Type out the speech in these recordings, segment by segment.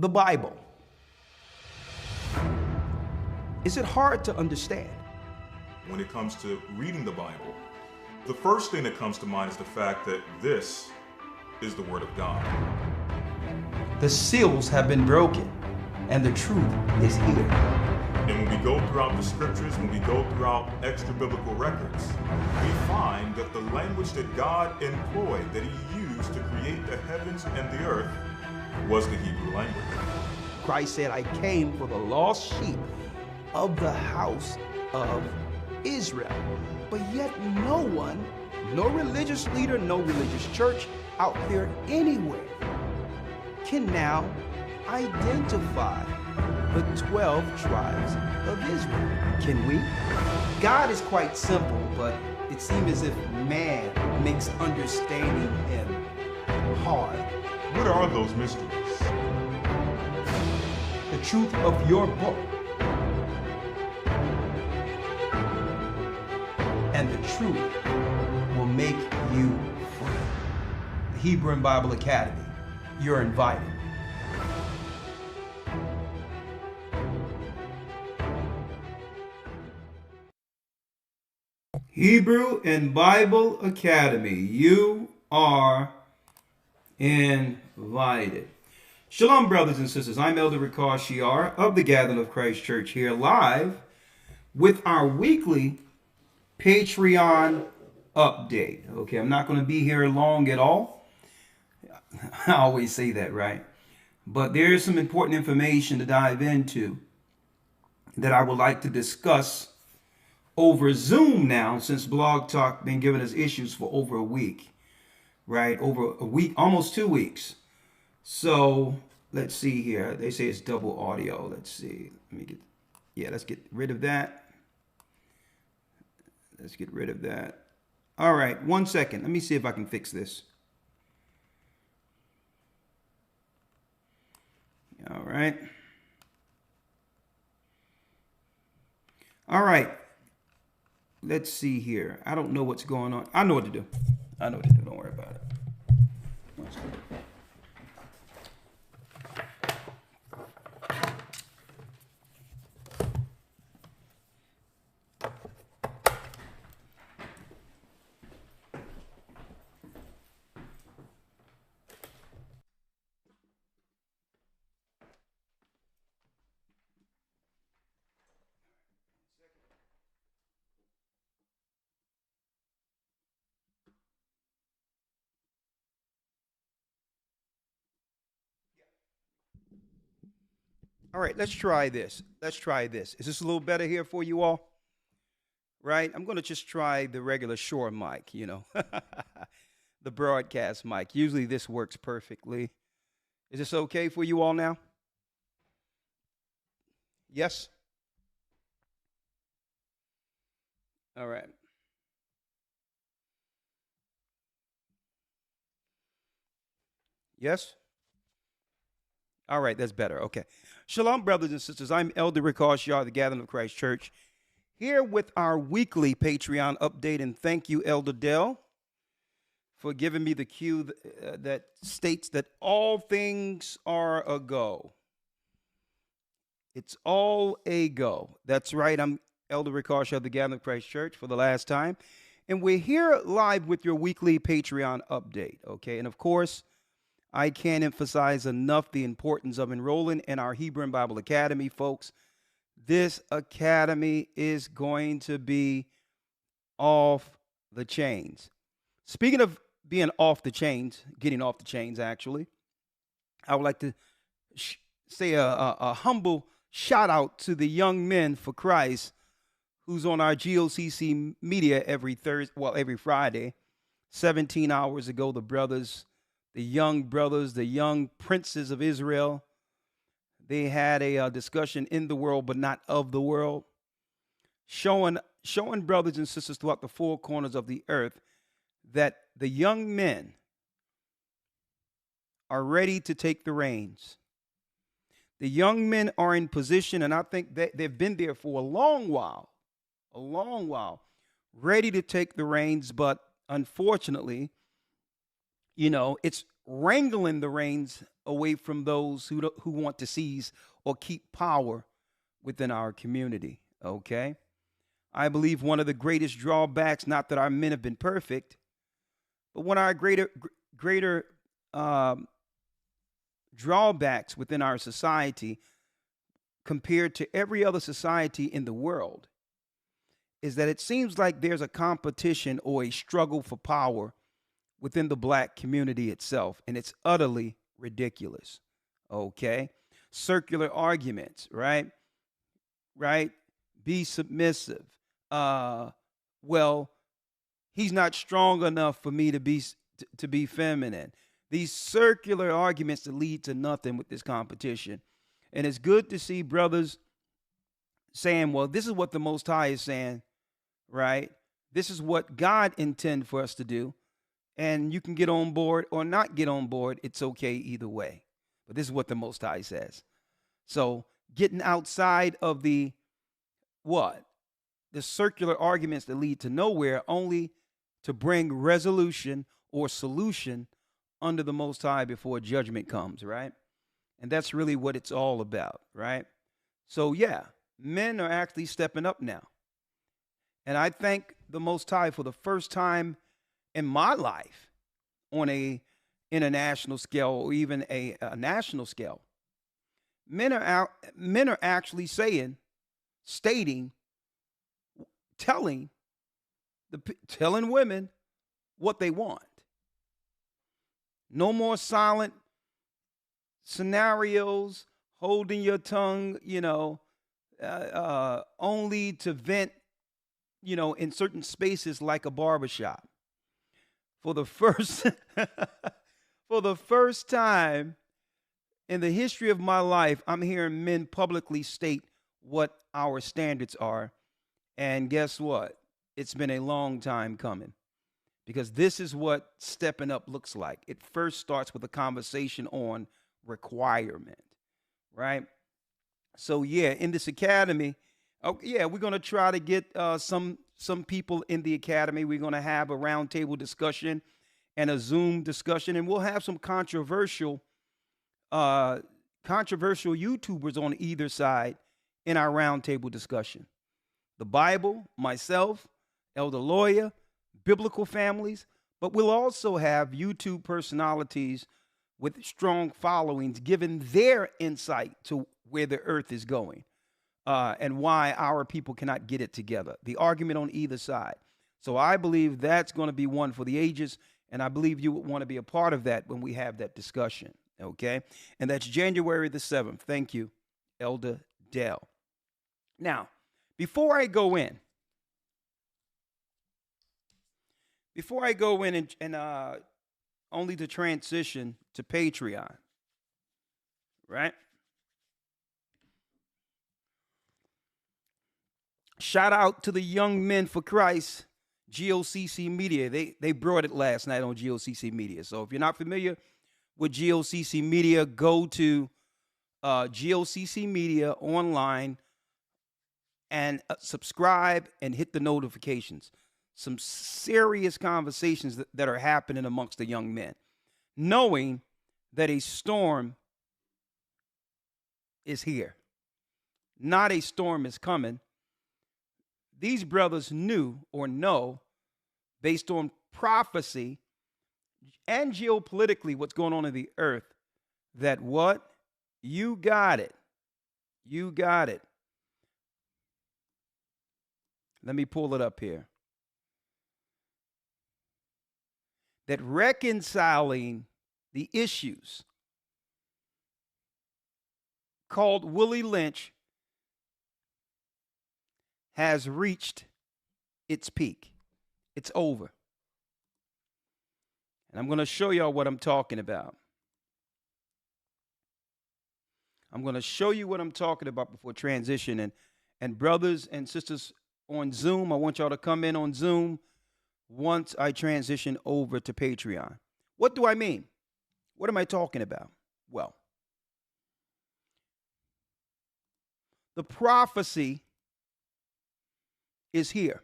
the Bible. Is it hard to understand? When it comes to reading the Bible, the first thing that comes to mind is the fact that this is the Word of God. The seals have been broken, and the truth is here. And when we go throughout the scriptures, when we go throughout extra biblical records, we find that the language that God employed, that He used to create the heavens and the earth, was the Hebrew language. Christ said, I came for the lost sheep of the house of Israel. But yet no one, no religious leader, no religious church out there anywhere can now identify the 12 tribes of Israel. Can we? God is quite simple, but it seems as if man makes understanding Him hard. What are those mysteries? The truth of your book and the truth will make you free. The Hebrew and Bible Academy, you're invited. Hebrew and Bible Academy, you are invited. Shalom, brothers and sisters. I'm Elder YASHAYA of the Gathering of Christ Church here live with our weekly Patreon update. Okay, I'm not going to be here long at all. I always say that, right? But there's some important information to dive into that I would like to discuss over Zoom now, since Blog Talk been giving us issues for over a week, right? Over a week, almost 2 weeks. So let's see here. They say it's double audio. Let's see. Let's get rid of that. Let's get rid of that. All right, 1 second. Let me see if I can fix this. All right. All right. Let's see here. I don't know what's going on. I know what to do. Don't worry about it. All right, let's try this. Is this a little better here for you all? Right? I'm going to just try the regular Shure mic, the broadcast mic. Usually this works perfectly. Is this okay for you all now? Yes? All right. Yes? All right, that's better. Okay. Shalom, brothers and sisters. I'm Elder YASHAYA of the Gathering of Christ Church, here with our weekly Patreon update. And thank you, Elder Dell, for giving me the cue that states that all things are a go. It's all a go. That's right. I'm Elder YASHAYA of the Gathering of Christ Church for the last time. And we're here live with your weekly Patreon update. Okay. And of course, I can't emphasize enough the importance of enrolling in our Hebrew and Bible Academy, folks. This academy is going to be off the chains. Speaking of being off the chains, getting off the chains, actually, I would like to say a humble shout out to the young men for Christ who's on our GOCC media every Friday. 17 hours ago, the young brothers, the young princes of Israel, they had a discussion in the world, but not of the world, showing brothers and sisters throughout the four corners of the earth that the young men are ready to take the reins. The young men are in position, and I think that they've been there for a long while, ready to take the reins, but unfortunately, it's wrangling the reins away from those who want to seize or keep power within our community. Okay? I believe one of the greatest drawbacks, not that our men have been perfect, but one of our greater drawbacks within our society compared to every other society in the world is that it seems like there's a competition or a struggle for power within the black community itself, and it's utterly ridiculous. Okay? Circular arguments, right? Right? Be submissive. Well, he's not strong enough for me to be feminine. These circular arguments that lead to nothing with this competition. And it's good to see brothers saying, well, this is what the Most High is saying, right? This is what God intended for us to do. And you can get on board or not get on board. It's okay either way. But this is what the Most High says. So getting outside of the what? The circular arguments that lead to nowhere, only to bring resolution or solution under the Most High before judgment comes, right? And that's really what it's all about, right? So yeah, men are actually stepping up now. And I thank the Most High for the first time in my life on a international scale or even a national scale. Men are actually stating, telling women what they want. No more silent scenarios, holding your tongue, only to vent, in certain spaces like a barbershop. For the first time in the history of my life, I'm hearing men publicly state what our standards are. And guess what? It's been a long time coming, because this is what stepping up looks like. It first starts with a conversation on requirement, right? So yeah, in this academy, we're going to try to get some people in the academy. We're going to have a roundtable discussion and a Zoom discussion, and we'll have some controversial YouTubers on either side in our roundtable discussion. The Bible, myself, Elder Lawyer, biblical families, but we'll also have YouTube personalities with strong followings giving their insight to where the earth is going and why our people cannot get it together. The argument on either side. So I believe that's going to be one for the ages, and I believe you would want to be a part of that when we have that discussion, okay? And that's January the 7th. Thank you, Elder Dell. Now, before I go in and only to transition to Patreon, right? Shout out to the Young Men for Christ, GOCC Media. They brought it last night on GOCC Media. So if you're not familiar with GOCC Media, go to GOCC Media online and subscribe and hit the notifications. Some serious conversations that are happening amongst the young men, knowing that a storm is here. Not a storm is coming. These brothers knew or know, based on prophecy and geopolitically what's going on in the earth, that what? You got it. You got it. Let me pull it up here. That reconciling the issues called Willie Lynch has reached its peak. It's over. And I'm going to show y'all what I'm talking about. I'm going to show you what I'm talking about before transition. And brothers and sisters on Zoom, I want y'all to come in on Zoom once I transition over to Patreon. What do I mean? What am I talking about? Well, the prophecy is here.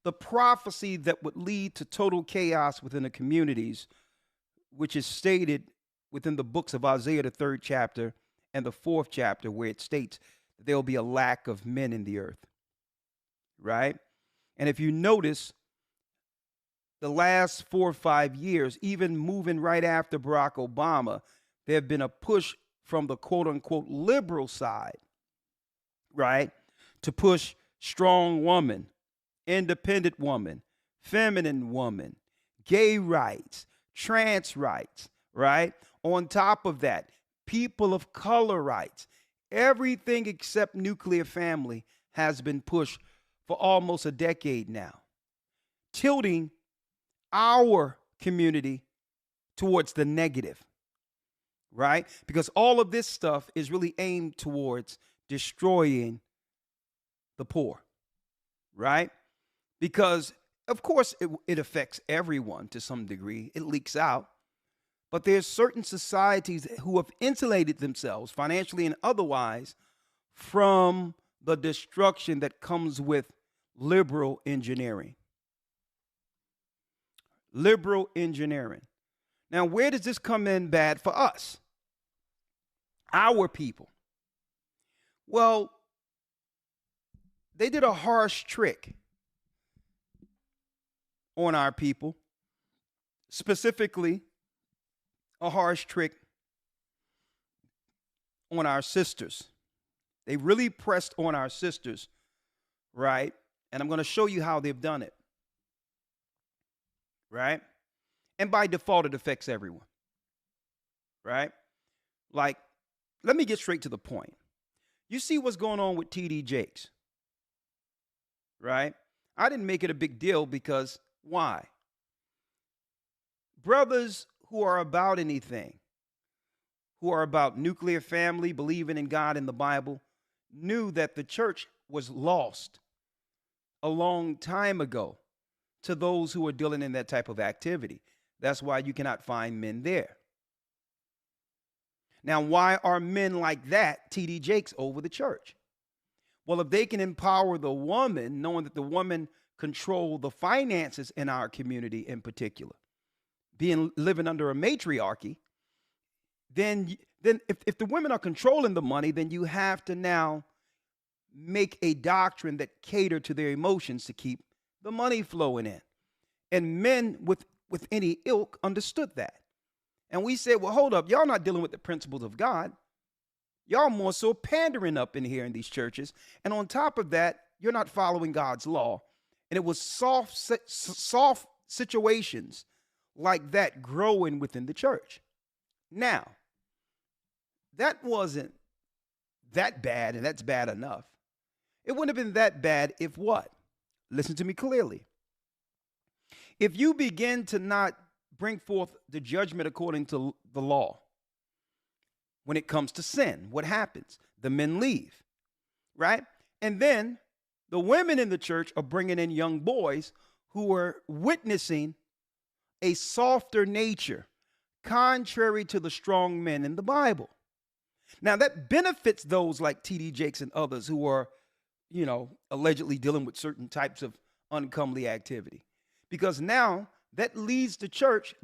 The prophecy that would lead to total chaos within the communities which is stated within the books of Isaiah, the 3rd chapter and the 4th chapter, where it states that there will be a lack of men in the earth, right? And if you notice, the last 4 or 5 years, even moving right after Barack Obama, there have been a push from the quote unquote liberal side, right, to push strong woman, independent woman, feminine woman, gay rights, trans rights, right? On top of that, people of color rights. Everything except nuclear family has been pushed for almost a decade now, tilting our community towards the negative, right? Because all of this stuff is really aimed towards destroying the poor, right? Because, of course, it affects everyone to some degree. It leaks out. But there's certain societies who have insulated themselves financially and otherwise from the destruction that comes with liberal engineering. Liberal engineering. Now, where does this come in bad for us? Our people. Well, they did a harsh trick on our people, specifically a harsh trick on our sisters. They really pressed on our sisters, right? And I'm going to show you how they've done it, right? And by default, it affects everyone, right? Like, let me get straight to the point. You see what's going on with TD Jakes, right? I didn't make it a big deal because why? Brothers who are about anything, who are about nuclear family, believing in God and the Bible, knew that the church was lost a long time ago to those who are dealing in that type of activity. That's why you cannot find men there. Now, why are men like that, TD Jakes, over the church? Well, if they can empower the woman, knowing that the woman control the finances in our community in particular, living under a matriarchy, then if the women are controlling the money, then you have to now make a doctrine that cater to their emotions to keep the money flowing in. And men with any ilk understood that. And we said, well, hold up, y'all not dealing with the principles of God. Y'all more so pandering up in here in these churches. And on top of that, you're not following God's law. And it was soft situations like that growing within the church. Now, that wasn't that bad, and that's bad enough. It wouldn't have been that bad if what? Listen to me clearly. If you begin to not bring forth the judgment according to the law, when it comes to sin, what happens? The men leave, right? And then the women in the church are bringing in young boys who are witnessing a softer nature, contrary to the strong men in the Bible. Now, that benefits those like T.D. Jakes and others who are, allegedly dealing with certain types of uncomely activity. Because now that leaves the church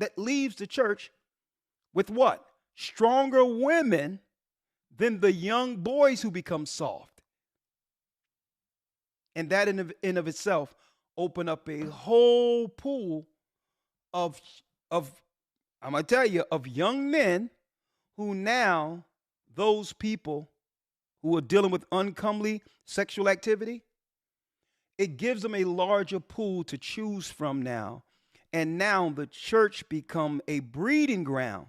with what? Stronger women than the young boys who become soft. And that in of itself open up a whole pool of I'm going to tell you, of young men who now, those people who are dealing with uncomely sexual activity, it gives them a larger pool to choose from now. And now the church become a breeding ground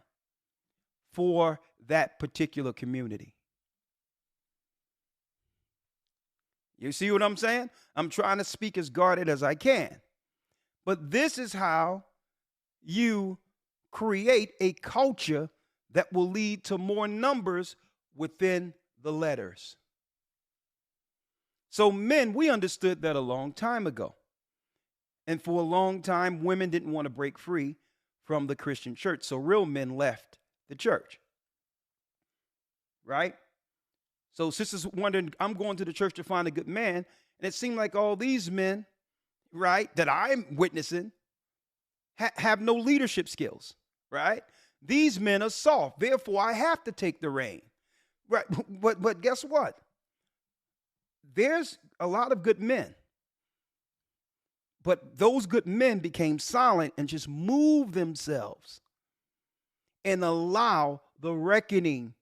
for that particular community. You see what I'm saying? I'm trying to speak as guarded as I can. But this is how you create a culture that will lead to more numbers within the letters. So men, we understood that a long time ago. And for a long time, women didn't want to break free from the Christian church. So real men left the church. Right? So sisters wondering, I'm going to the church to find a good man. And it seemed like all these men, right, that I'm witnessing, have no leadership skills. right? These men are soft, therefore I have to take the reign, right? But guess what? There's a lot of good men, but those good men became silent and just moved themselves and allow the reckoning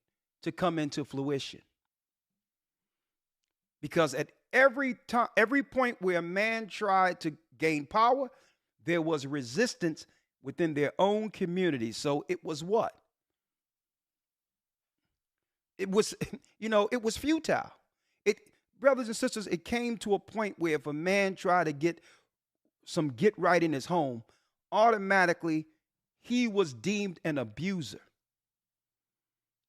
to come into fruition. Because at every time, every point where a man tried to gain power, there was resistance within their own community. So it was what? It was, it was futile. Brothers and sisters, it came to a point where if a man tried to get right in his home, automatically he was deemed an abuser.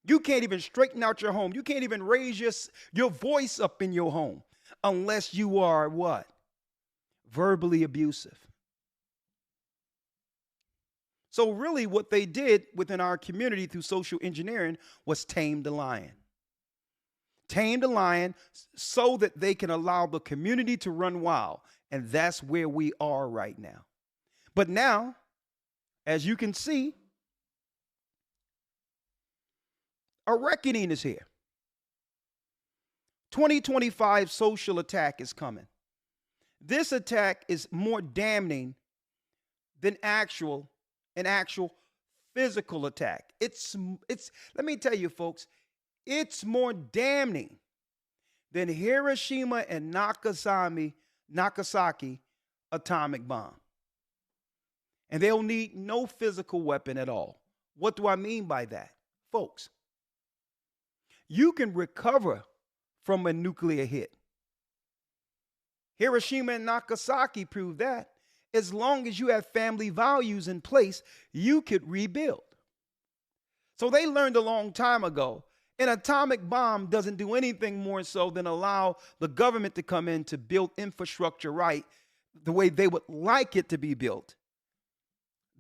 You can't even straighten out your home. You can't even raise your voice up in your home unless you are what? Verbally abusive. So really what they did within our community through social engineering was tame the lion. Tame the lion so that they can allow the community to run wild. And that's where we are right now. But now, as you can see, a reckoning is here. 2025 social attack is coming. This attack is more damning than an actual physical attack. It's let me tell you folks, it's more damning than Hiroshima and Nagasaki atomic bomb. And they'll need no physical weapon at all. What do I mean by that? Folks, you can recover from a nuclear hit. Hiroshima and Nagasaki proved that. As long as you have family values in place, you could rebuild. So they learned a long time ago, an atomic bomb doesn't do anything more so than allow the government to come in to build infrastructure right the way they would like it to be built.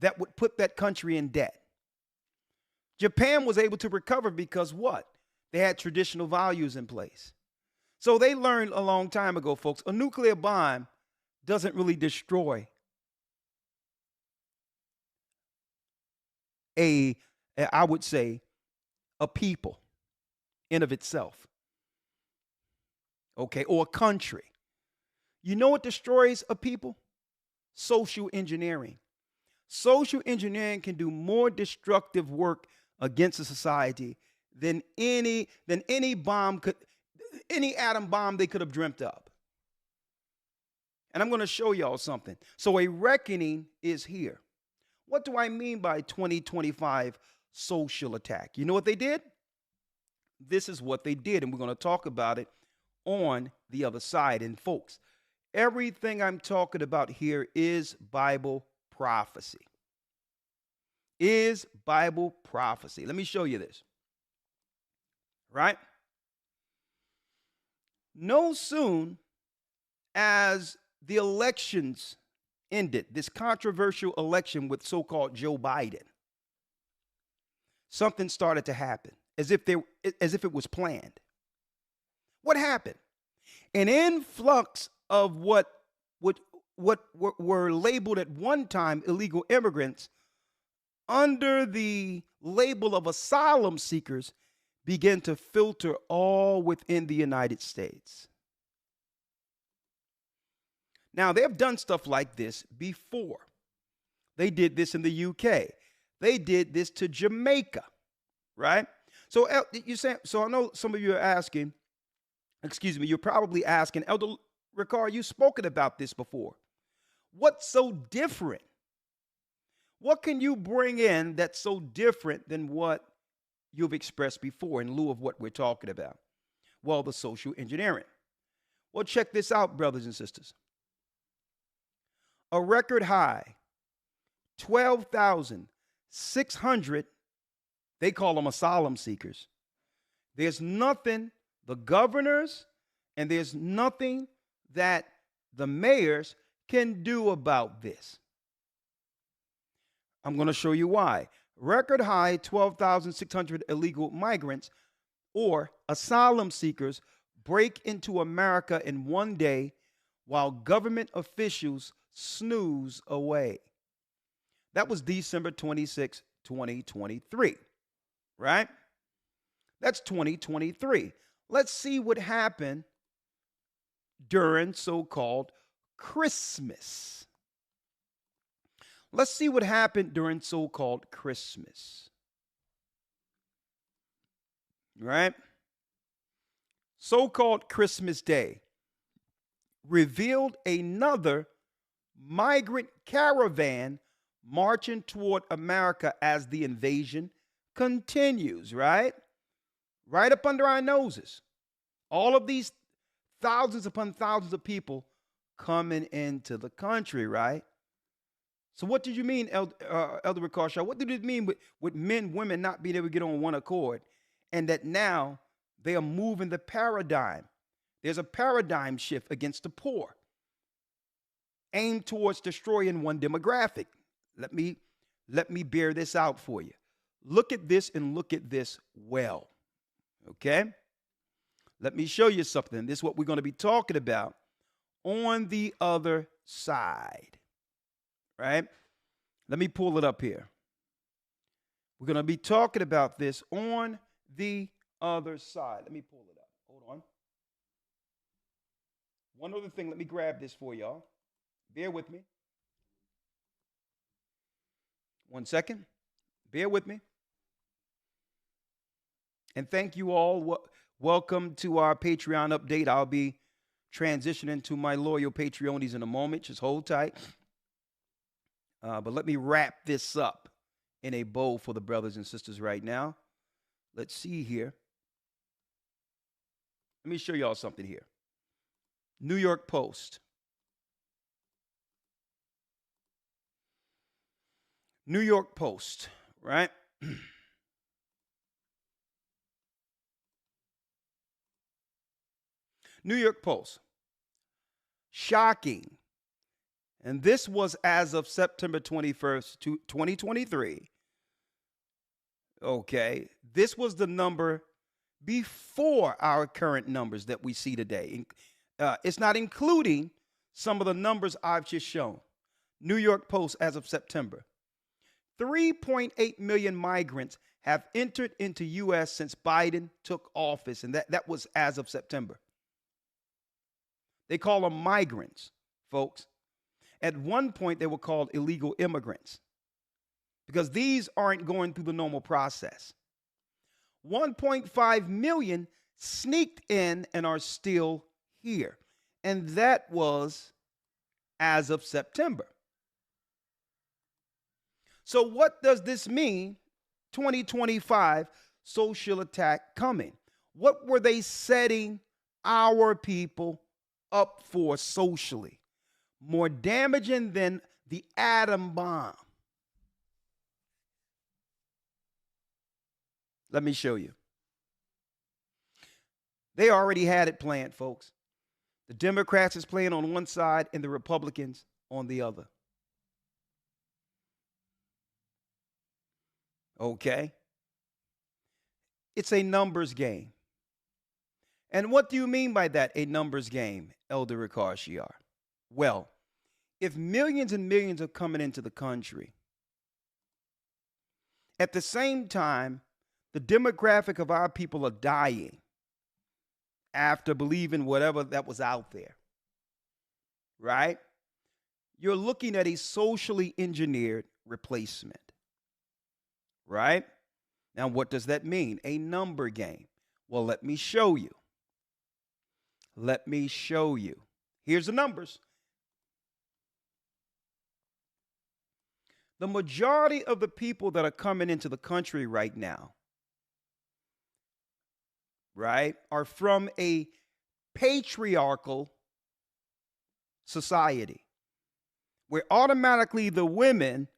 That would put that country in debt. Japan was able to recover because what? They had traditional values in place. So they learned a long time ago, folks, a nuclear bomb doesn't really destroy I would say, a people in of itself. Okay, or a country. You know what destroys a people? Social engineering. Social engineering can do more destructive work against a society than any atom bomb they could have dreamt up. And I'm going to show y'all something. So a reckoning is here. What do I mean by 2025 social attack? You know what they did? This is what they did, and we're going to talk about it on the other side. And folks, everything I'm talking about here is Bible prophecy. Is Bible prophecy. Let me show you this. Right? No soon as the elections ended, this controversial election with so-called Joe Biden, something started to happen as if it was planned. What happened? An influx of what were labeled at one time illegal immigrants under the label of asylum seekers began to filter all within the United States. Now, they've done stuff like this before. They did this in the UK. They did this to Jamaica, right? So I know some of you are asking, you're probably asking, Elder Ricard, you've spoken about this before. What's so different? What can you bring in that's so different than what you've expressed before in lieu of what we're talking about? Well, the social engineering. Well, check this out, brothers and sisters. A record high, 12,600, they call them asylum seekers. There's nothing the governors and there's nothing that the mayors can do about this. I'm going to show you why. Record high, 12,600 illegal migrants or asylum seekers break into America in one day while government officials snooze away. That was December 26, 2023, right? That's 2023. Let's see what happened during so-called Christmas. Let's see what happened during so-called Christmas, right? So-called Christmas Day revealed another migrant caravan marching toward America as the invasion continues, right? Right up under our noses. All of these thousands upon thousands of people coming into the country, right? So what did you mean, Elder Ricard? What did it mean with men, women not being able to get on one accord, and that now they are moving the paradigm? There's a paradigm shift against the poor, aimed towards destroying one demographic. Let me bear this out for you. Look at this and look at this well. Okay? Let me show you something. This is what we're going to be talking about on the other side. Right? Let me pull it up here. We're going to be talking about this on the other side. Let me pull it up. Hold on. One other thing. Let me grab this for y'all. Bear with me. 1 second. Bear with me. And thank you all. Welcome to our Patreon update. I'll be transitioning to my loyal Patreonies in a moment. Just hold tight. But let me wrap this up in a bow for the brothers and sisters right now. Let's see here. Let me show y'all something here. New York Post. New York Post, right? New York Post. Shocking. And this was as of September 21st, 2023. Okay. This was the number before our current numbers that we see today. It's not including some of the numbers I've just shown. New York Post as of September. 3.8 million migrants have entered into U.S. since Biden took office. And that was as of September. They call them migrants, folks. At one point, they were called illegal immigrants because these aren't going through the normal process. 1.5 million sneaked in and are still here. And that was as of September. So what does this mean? 2025 social attack coming. What were they setting our people up for socially? More damaging than the atom bomb. Let me show you. They already had it planned, folks. The Democrats is playing on one side and the Republicans on the other. Okay? It's a numbers game. And what do you mean by that, a numbers game, Elder Ricard? Well, if millions and millions are coming into the country, at the same time, the demographic of our people are dying after believing whatever that was out there, right? You're looking at a socially engineered replacement, right? Now, what does that mean? A number game. Well, let me show you. Let me show you. Here's the numbers. The majority of the people that are coming into the country right now, right, are from a patriarchal society where automatically the women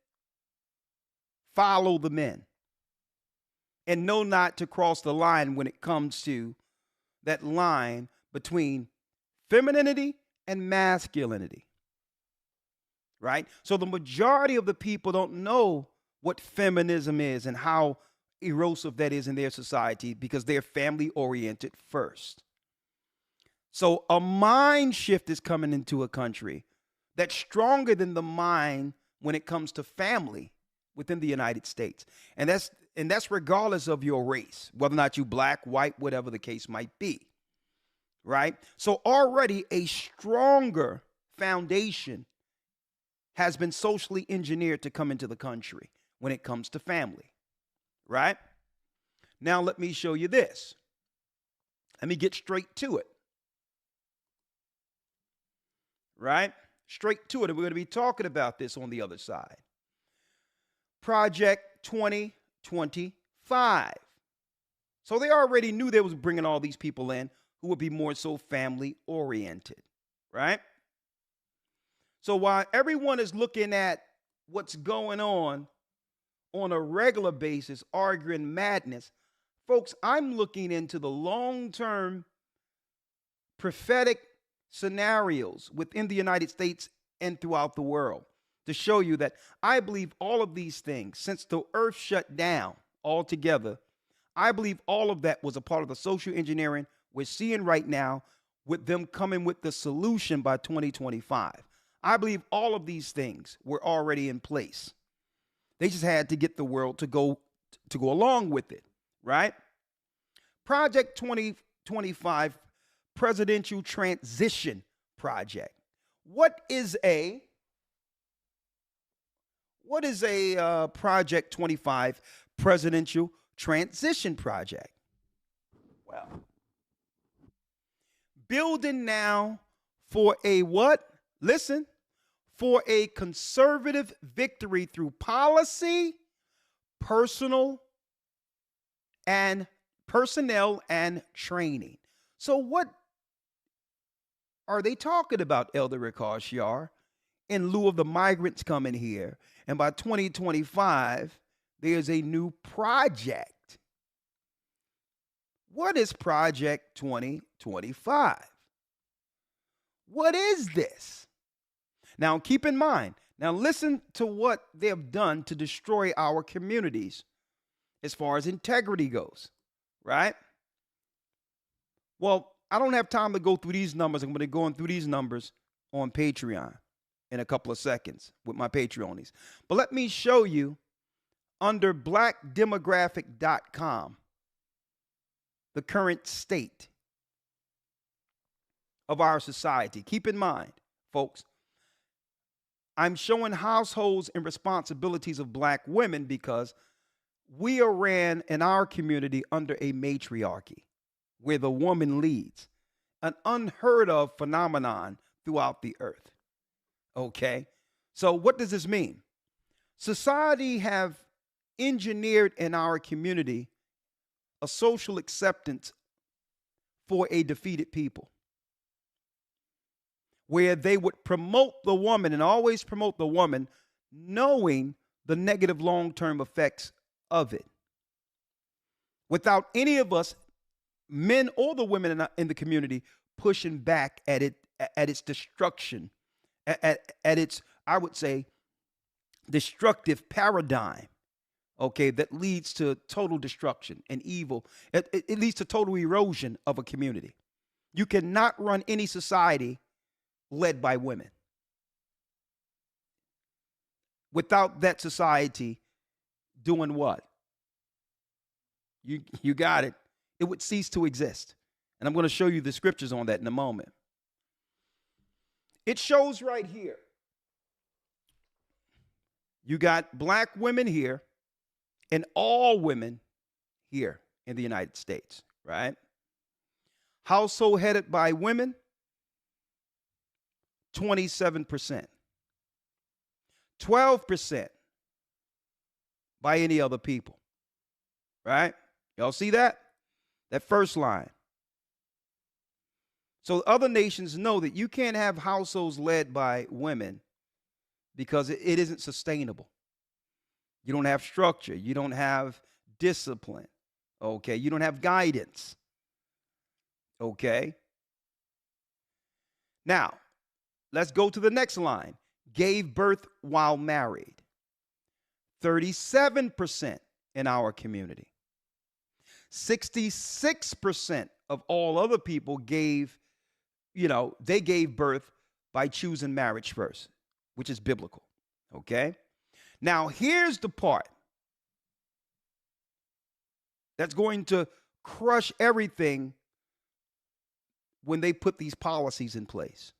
follow the men and know not to cross the line when it comes to that line between femininity and masculinity. Right? So the majority of the people don't know what feminism is and how erosive that is in their society because they're family oriented first. So a mind shift is coming into a country that's stronger than the mind when it comes to family within the United States. And that's regardless of your race, whether or not you black, white, whatever the case might be. Right? So already a stronger foundation has been socially engineered to come into the country when it comes to family. Right? Now let me show you this. Let me get straight to it. Right? Straight to it. And we're going to be talking about this on the other side. Project 2025. So they already knew they was bringing all these people in who would be more so family oriented, right? So while everyone is looking at what's going on a regular basis, arguing madness, folks, I'm looking into the long-term prophetic scenarios within the United States and throughout the world to show you that I believe all of these things, since the earth shut down altogether, I believe all of that was a part of the social engineering we're seeing right now, with them coming with the solution by 2025. I believe all of these things were already in place. They just had to get the world to go along with it, right? Project 2025 Presidential Transition Project. What is a Project 25 Presidential Transition Project? Well, building now for a what? Listen, for a conservative victory through policy, personnel and training. So what are they talking about, Elder Ricard, in lieu of the migrants coming here? And by 2025, there's a new project. What is Project 2025? What is this? Now, keep in mind, now listen to what they have done to destroy our communities as far as integrity goes, right? Well, I don't have time to go through these numbers. I'm going to go through these numbers on Patreon in a couple of seconds with my Patreonies. But let me show you under blackdemographic.com the current state of our society. Keep in mind, folks, I'm showing households and responsibilities of black women because we are ran in our community under a matriarchy where the woman leads, an unheard of phenomenon throughout the earth. Okay? So what does this mean? Society have engineered in our community a social acceptance for a defeated people, where they would promote the woman and always promote the woman, knowing the negative long-term effects of it, without any of us, men or the women in the community, pushing back at it, at its destruction, at its, I would say, destructive paradigm, okay, that leads to total destruction and evil. It leads to total erosion of a community. You cannot run any society led by women without that society doing what? You got it. It would cease to exist. And I'm going to show you the scriptures on that in a moment. It shows right here. You got black women here and all women here in the United States, right? Household headed by women, 27%. 12% by any other people, right? Y'all see that? That first line. So other nations know that you can't have households led by women because it isn't sustainable. You don't have structure. You don't have discipline. Okay. You don't have guidance. Okay. Now, let's go to the next line. Gave birth while married. 37% in our community. 66% of all other people gave, they gave birth by choosing marriage first, which is biblical. Okay. Now, here's the part that's going to crush everything when they put these policies in place.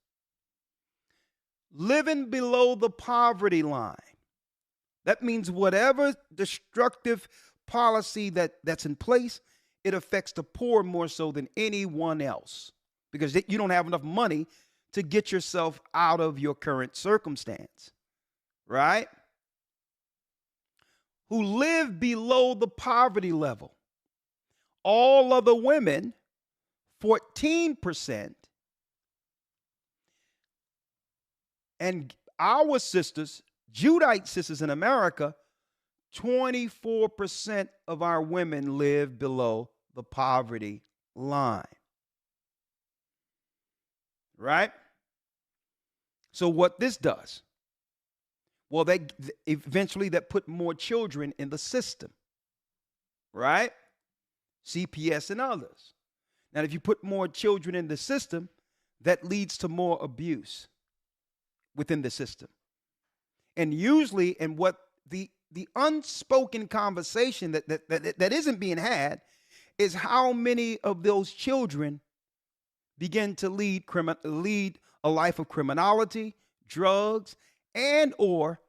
Living below the poverty line. That means whatever destructive policy that's in place, it affects the poor more so than anyone else, because you don't have enough money to get yourself out of your current circumstance, right? Who live below the poverty level. All other women, 14%. And our sisters, Judite sisters in America, 24% of our women live below the poverty line. Right? So what this does, well, they eventually that put more children in the system. Right? CPS and others. Now, if you put more children in the system, that leads to more abuse within the system. And usually, and what the unspoken conversation that isn't being had is how many of those children begin to lead a life of criminality, drugs, and or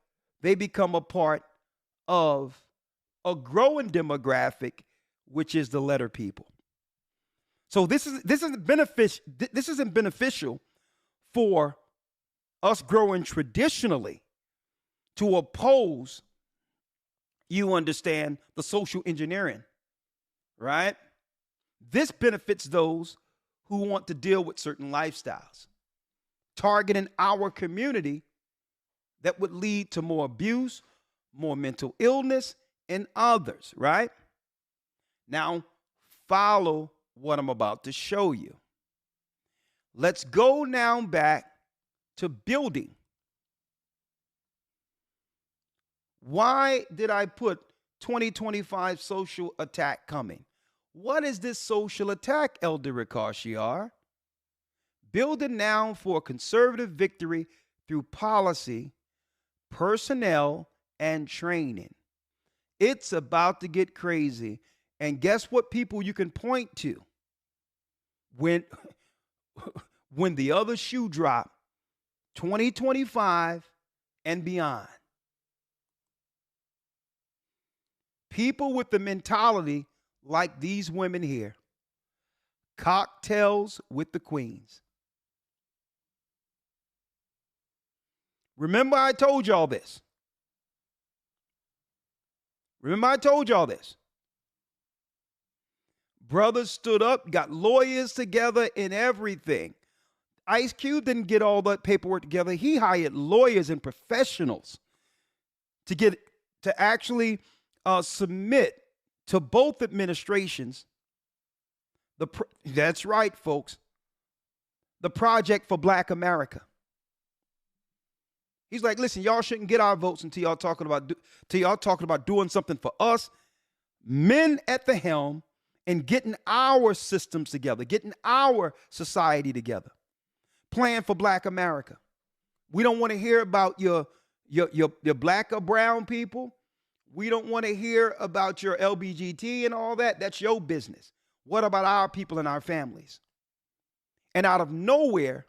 they become a part of a growing demographic, which is the letter people. So this isn't beneficial for us growing traditionally to oppose, you understand, the social engineering, right? This benefits those who want to deal with certain lifestyles, targeting our community that would lead to more abuse, more mental illness, and others, right? Now, follow what I'm about to show you. Let's go now back to building. Why did I put 2025 social attack coming? What is this social attack, Elder Ricard? Building now for a conservative victory through policy, personnel, and training. It's about to get crazy. And guess what people you can point to when the other shoe drop, 2025 and beyond. People with the mentality like these women here. Cocktails with the queens. Remember I told y'all this. Brothers stood up, got lawyers together and everything. Ice Cube didn't get all that paperwork together. He hired lawyers and professionals to actually submit to both administrations. That's right, folks. The Project for Black America. He's like, listen, y'all shouldn't get our votes until y'all talking about doing something for us, men at the helm, and getting our systems together, getting our society together. Plan for Black America. We don't want to hear about your black or brown people. We don't want to hear about your LBGT and all that. That's your business. What about our people and our families? And out of nowhere,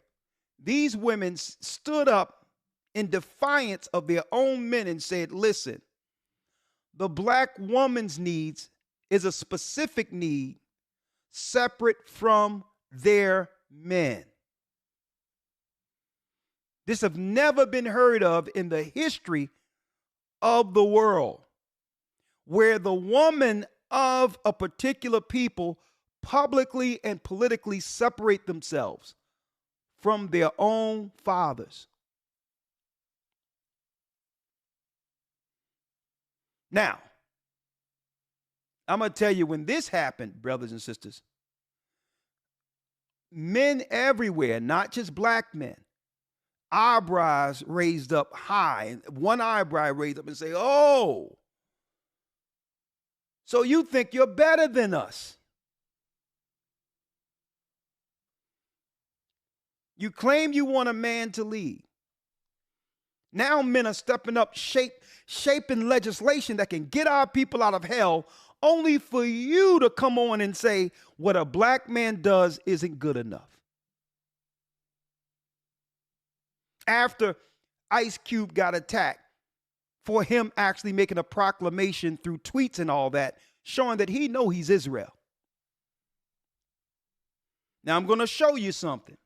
these women stood up in defiance of their own men and said, listen, the black woman's needs is a specific need separate from their men. This have never been heard of in the history of the world, where the woman of a particular people publicly and politically separate themselves from their own fathers. Now, I'm going to tell you, when this happened, brothers and sisters, men everywhere, not just black men, eyebrows raised up high, one eyebrow raised up and say, oh, so you think you're better than us. You claim you want a man to lead. Now men are stepping up, shaping legislation that can get our people out of hell, only for you to come on and say what a black man does isn't good enough. After Ice Cube got attacked, for him actually making a proclamation through tweets and all that, showing that he knows he's Israel. Now I'm going to show you something.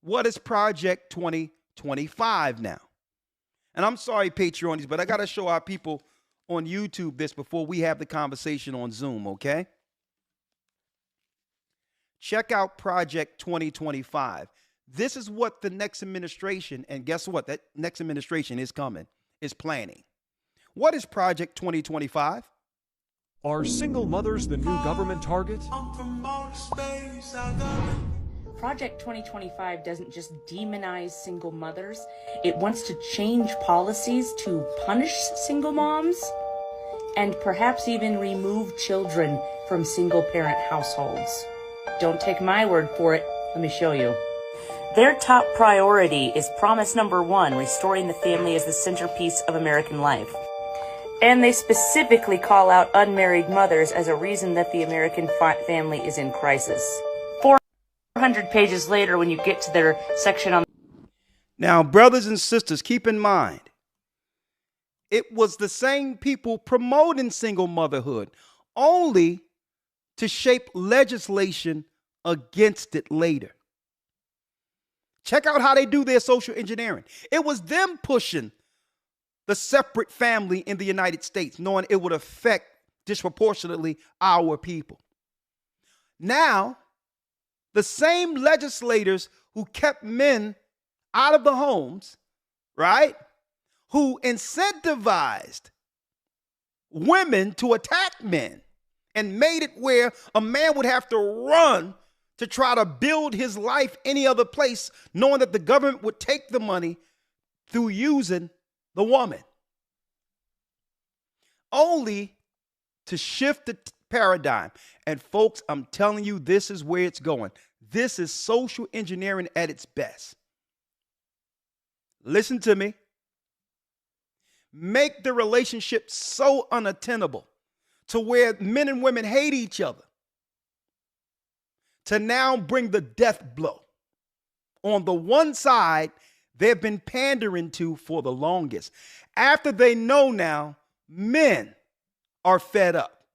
What is Project 2025 now? And I'm sorry, Patreonies, but I got to show our people on YouTube this before we have the conversation on Zoom, okay? Check out Project 2025. This is what the next administration, and guess what? That next administration is coming, is planning. What is Project 2025? Are single mothers the new government target? Project 2025 doesn't just demonize single mothers. It wants to change policies to punish single moms and perhaps even remove children from single parent households. Don't take my word for it. Let me show you. Their top priority is promise number 1, restoring the family as the centerpiece of American life. And they specifically call out unmarried mothers as a reason that the American family is in crisis. 400 pages later, when you get to their section on... Now, brothers and sisters, keep in mind, it was the same people promoting single motherhood, only to shape legislation against it later. Check out how they do their social engineering. It was them pushing the separate family in the United States, knowing it would affect disproportionately our people. Now, the same legislators who kept men out of the homes, right, who incentivized women to attack men and made it where a man would have to run to try to build his life any other place, knowing that the government would take the money through using the woman. Only to shift the paradigm. And folks, I'm telling you, this is where it's going. This is social engineering at its best. Listen to me. Make the relationship so unattainable to where men and women hate each other, to now bring the death blow on the one side they've been pandering to for the longest. After they know now men are fed up.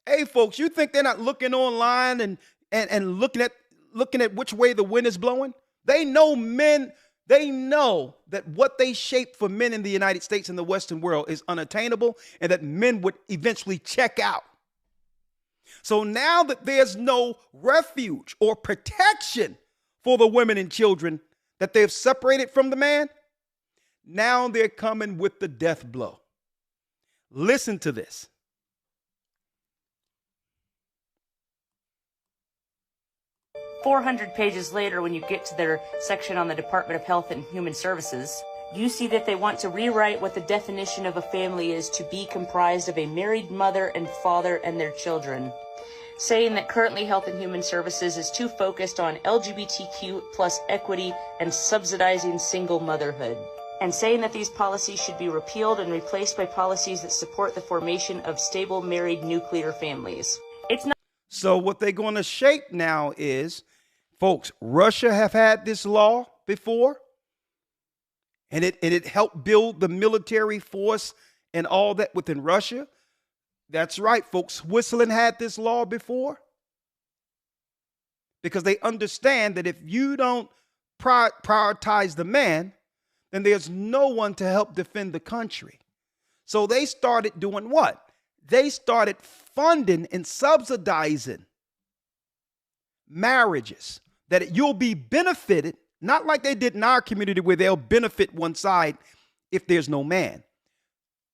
Hey, folks, you think they're not looking online and looking at which way the wind is blowing? They know men. They know that what they shape for men in the United States and the Western world is unattainable, and that men would eventually check out. So now that there's no refuge or protection for the women and children that they've separated from the man, now they're coming with the death blow. Listen to this. 400 pages later, when you get to their section on the Department of Health and Human Services, you see that they want to rewrite what the definition of a family is to be comprised of a married mother and father and their children, saying that currently Health and Human Services is too focused on LGBTQ plus equity and subsidizing single motherhood, and saying that these policies should be repealed and replaced by policies that support the formation of stable married nuclear families. It's not. So what they're going to shape now is, folks, Russia have had this law before, and it helped build the military force and all that within Russia. That's right, folks. Switzerland had this law before, because they understand that if you don't prioritize the man, then there's no one to help defend the country. So they started doing what? They started funding and subsidizing marriages that you'll be benefited, not like they did in our community where they'll benefit one side if there's no man.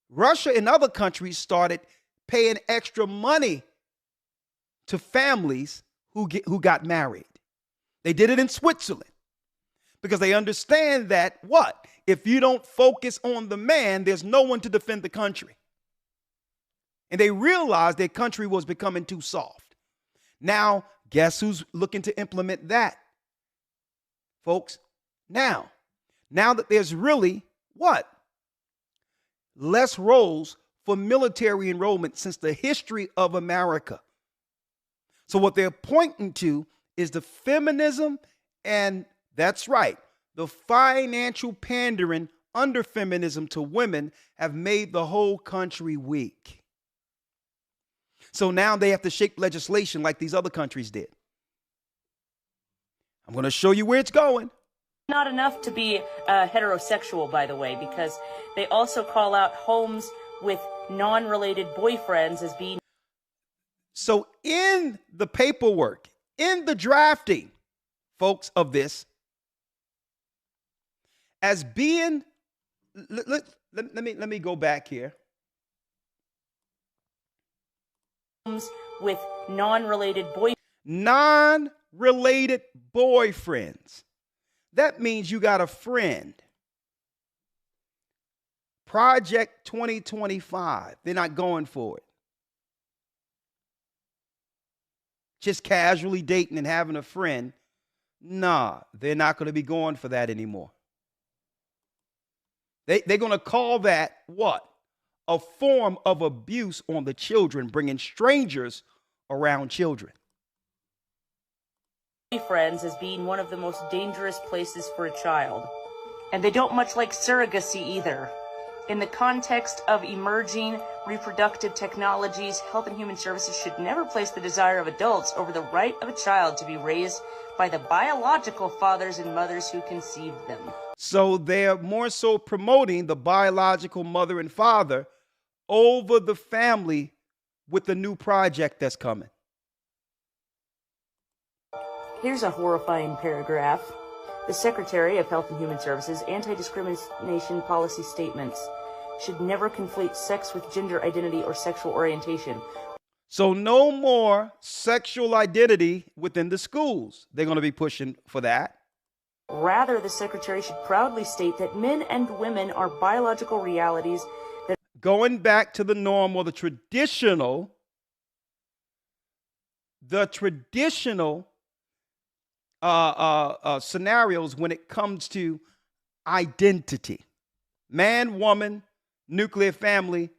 Russia and other countries started paying extra money to families who got married. They did it in Switzerland because they understand that what? If you don't focus on the man, there's no one to defend the country. And they realized their country was becoming too soft. Now guess who's looking to implement that, folks? Now that there's really what? Less roles for military enrollment since the history of America. So what they're pointing to is the feminism and, that's right, the financial pandering under feminism to women have made the whole country weak. So now they have to shape legislation like these other countries did. I'm going to show you where it's going. Not enough to be heterosexual, by the way, because they also call out homes with non-related boyfriends as being. So in the paperwork, in the drafting, folks, of this, as being, let me go back here. Homes with non-related boyfriends. That means you got a friend. Project 2025. They're not going for it. Just casually dating and having a friend. Nah, they're not going to be going for that anymore. They're going to call that what? A form of abuse on the children, bringing strangers around children. Friends as being one of the most dangerous places for a child. And they don't much like surrogacy either. In the context of emerging reproductive technologies, Health and Human Services should never place the desire of adults over the right of a child to be raised by the biological fathers and mothers who conceived them. So they're more so promoting the biological mother and father over the family with the new project that's coming. Here's a horrifying paragraph. The Secretary of Health and Human Services anti-discrimination policy statements should never conflate sex with gender identity or sexual orientation. So no more sexual identity within the schools. They're going to be pushing for that. Rather, the Secretary should proudly state that men and women are biological realities that going back to the norm or the traditional scenarios when it comes to identity. Man, woman, nuclear family,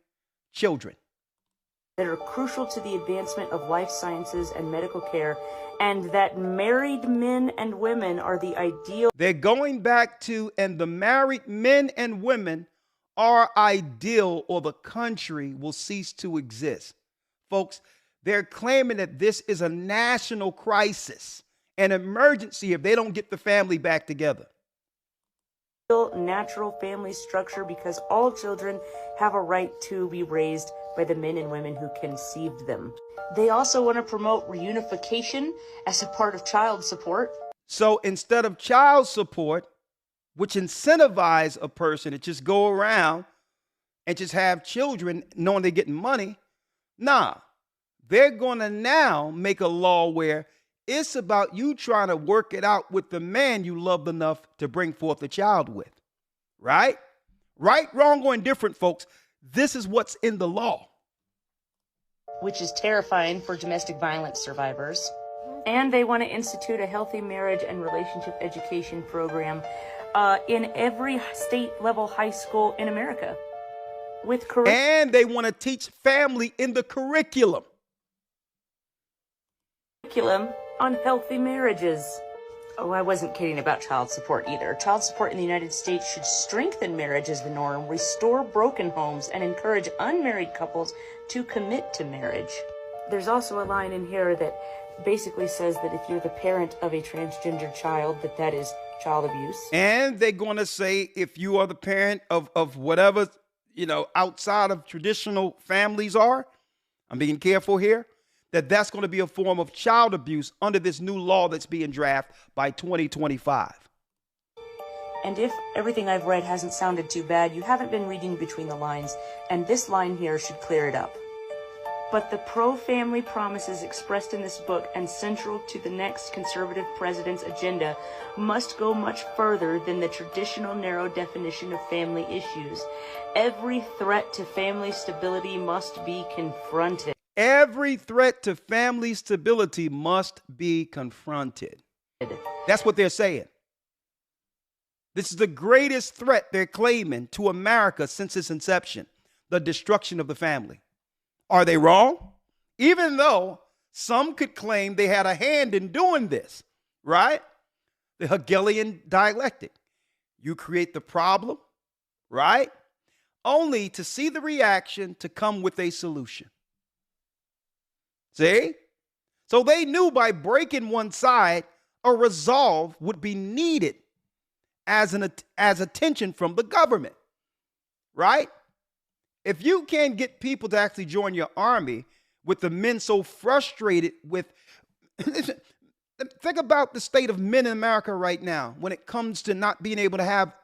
children. That are crucial to the advancement of life sciences and medical care, and that married men and women are the ideal. They're going back to, and the married men and women are ideal, or the country will cease to exist. Folks, they're claiming that this is a national crisis, an emergency if they don't get the family back together. Natural family structure because all children have a right to be raised by the men and women who conceived them. They also want to promote reunification as a part of child support. So instead of child support, which incentivize a person to just go around and just have children knowing they're getting money, nah, they're going to now make a law where it's about you trying to work it out with the man you loved enough to bring forth a child with. Right? Right, wrong, or indifferent, folks. This is what's in the law. Which is terrifying for domestic violence survivors. And they want to institute a healthy marriage and relationship education program in every state-level high school in America. And they want to teach family in the curriculum on healthy marriages. Oh, I wasn't kidding about child support either. Child support in the United States should strengthen marriage as the norm, restore broken homes, and encourage unmarried couples to commit to marriage. There's also a line in here that basically says that if you're the parent of a transgender child, that is child abuse. And they're going to say if you are the parent of whatever, outside of traditional families are, I'm being careful here, that's going to be a form of child abuse under this new law that's being drafted by 2025. And if everything I've read hasn't sounded too bad, you haven't been reading between the lines, and this line here should clear it up. But the pro-family promises expressed in this book and central to the next conservative president's agenda must go much further than the traditional narrow definition of family issues. Every threat to family stability must be confronted. Every threat to family stability must be confronted. That's what they're saying. This is the greatest threat they're claiming to America since its inception, the destruction of the family. Are they wrong? Even though some could claim they had a hand in doing this, right? The Hegelian dialectic. You create the problem, right? Only to see the reaction to come with a solution. See? So they knew by breaking one side, a resolve would be needed as attention from the government, right? If you can't get people to actually join your army with the men so frustrated with, think about the state of men in America right now when it comes to not being able to have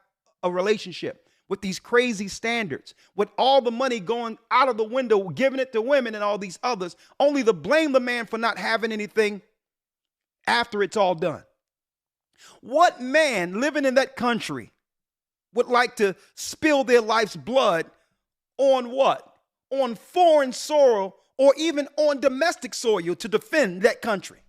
a relationship with these crazy standards, with all the money going out of the window, giving it to women and all these others, only to blame the man for not having anything after it's all done. What man living in that country would like to spill their life's blood on what? On foreign soil or even on domestic soil to defend that country?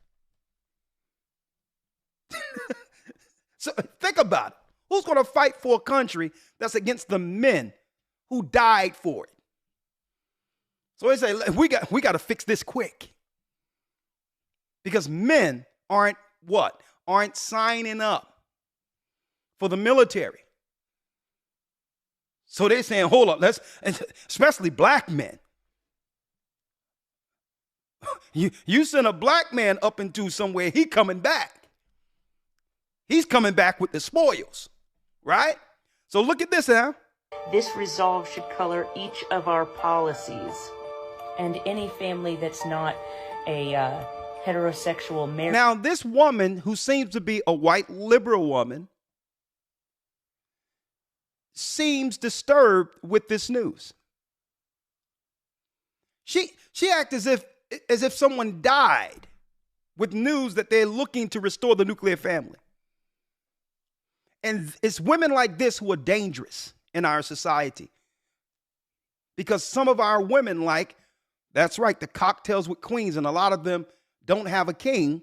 So think about it. Who's going to fight for a country that's against the men who died for it? So they say, we got to fix this quick. Because men aren't what? Aren't signing up for the military. So they're saying, hold up, especially black men. You send a black man up into somewhere, he coming back. He's coming back with the spoils, right? So look at this now. This resolve should color each of our policies. And any family that's not a heterosexual marriage. Now, this woman who seems to be a white liberal woman seems disturbed with this news. She acts as if someone died with news that they're looking to restore the nuclear family. And it's women like this who are dangerous in our society. Because some of our women that's right, the cocktails with queens, and a lot of them don't have a king,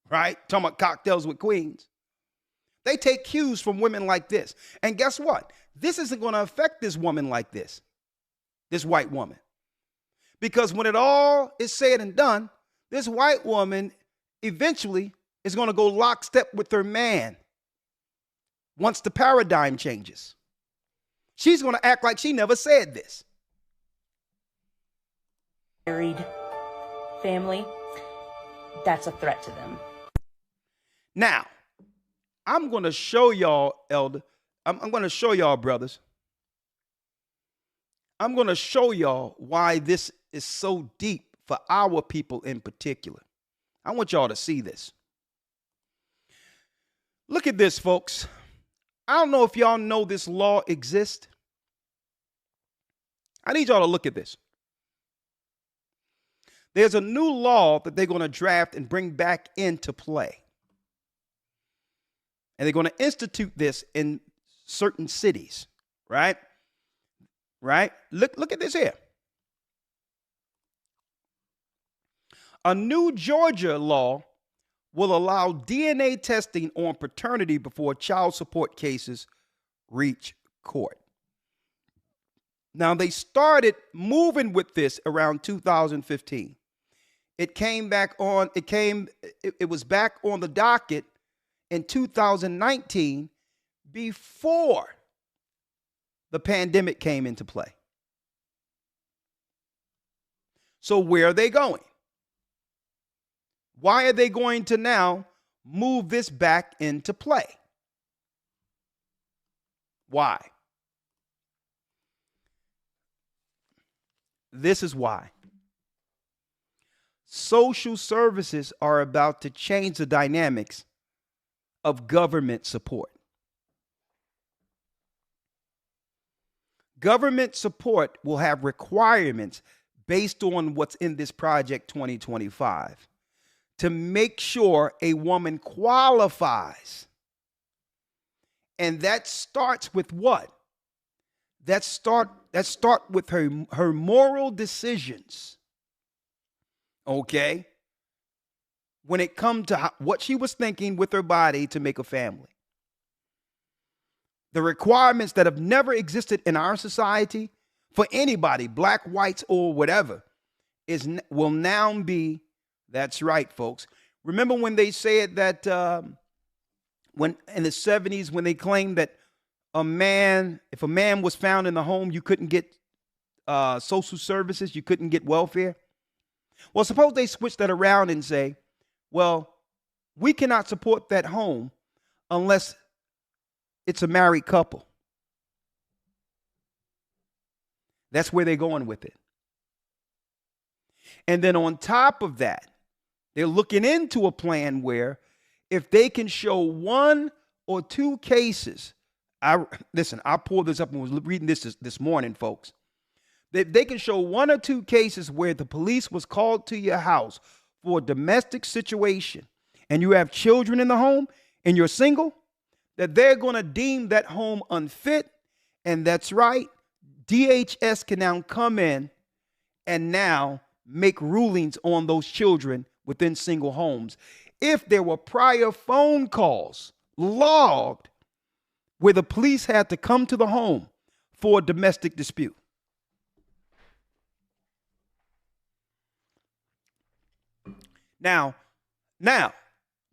right? Talking about cocktails with queens. They take cues from women like this. And guess what? This isn't going to affect this woman like this white woman. Because when it all is said and done, this white woman eventually is going to go lockstep with her man once the paradigm changes. She's going to act like she never said this. Married family, that's a threat to them. Now, I'm going to show y'all, Elder. I'm going to show y'all, brothers. I'm going to show y'all why this is so deep for our people in particular. I want y'all to see this. Look at this, folks. I don't know if y'all know this law exists. I need y'all to look at this. There's a new law that they're going to draft and bring back into play. And they're going to institute this in certain cities, right? Right? Look at this here. A new Georgia law will allow DNA testing on paternity before child support cases reach court. Now, they started moving with this around 2015. It was back on the docket in 2019 before the pandemic came into play. So where are they going? Why are they going to now move this back into play? Why? This is why. Social services are about to change the dynamics of government support. Government support will have requirements based on what's in this Project 2025 to make sure a woman qualifies. And that starts with what? That start with her moral decisions okay, when it come to what she was thinking with her body to make a family. The requirements that have never existed in our society for anybody, black, whites, or whatever, will now be, that's right, folks. Remember when they said that when in the 70s, when they claimed that if a man was found in the home, you couldn't get social services, you couldn't get welfare? Well, suppose they switch that around and say, well, we cannot support that home unless it's a married couple. That's where they're going with it. And then on top of that, they're looking into a plan where if they can show 1 or 2 cases, I pulled this up and was reading this morning, folks. They can show 1 or 2 cases where the police was called to your house for a domestic situation and you have children in the home and you're single, that they're going to deem that home unfit. And that's right. DHS can now come in and now make rulings on those children within single homes. If there were prior phone calls logged where the police had to come to the home for a domestic dispute. Now,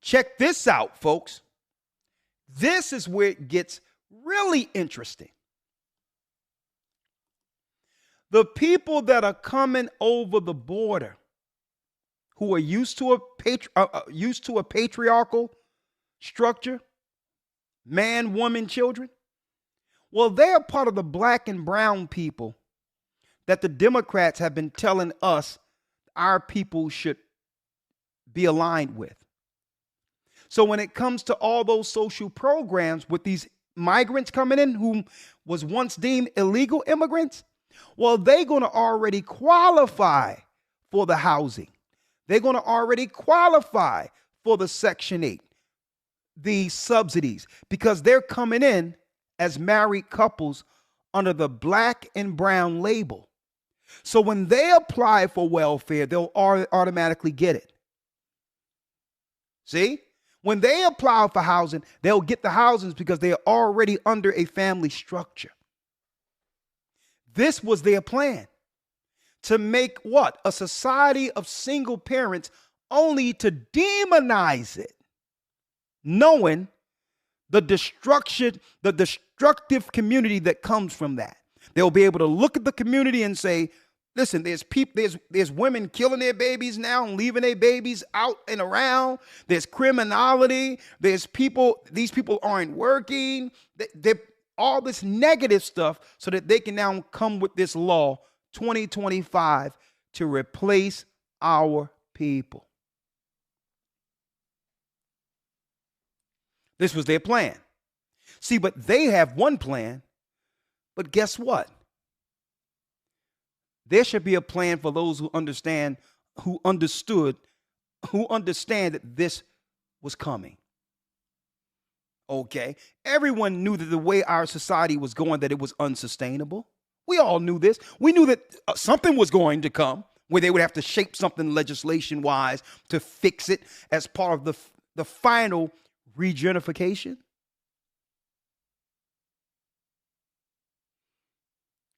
check this out, folks. This is where it gets really interesting. The people that are coming over the border, who are used to a patriarchal structure, man, woman, children, well, they're part of the black and brown people that the Democrats have been telling us our people should be aligned with. So when it comes to all those social programs with these migrants coming in who was once deemed illegal immigrants, well, they're going to already qualify for the housing. They're going to already qualify for the Section 8, the subsidies, because they're coming in as married couples under the black and brown label. So when they apply for welfare, they'll automatically get it. See? When they apply for housing, they'll get the housings because they are already under a family structure. This was their plan, to make what? A society of single parents, only to demonize it, knowing the destructive community that comes from that. They'll be able to look at the community and say, listen, there's women killing their babies now and leaving their babies out and around. There's criminality. These people aren't working. They're all this negative stuff, so that they can now come with this law 2025 to replace our people. This was their plan. See, but they have one plan, but guess what? There should be a plan for those who understand that this was coming. Okay. Everyone knew that the way our society was going, that it was unsustainable. We all knew this. We knew that something was going to come where they would have to shape something legislation wise to fix it as part of the final regentrification.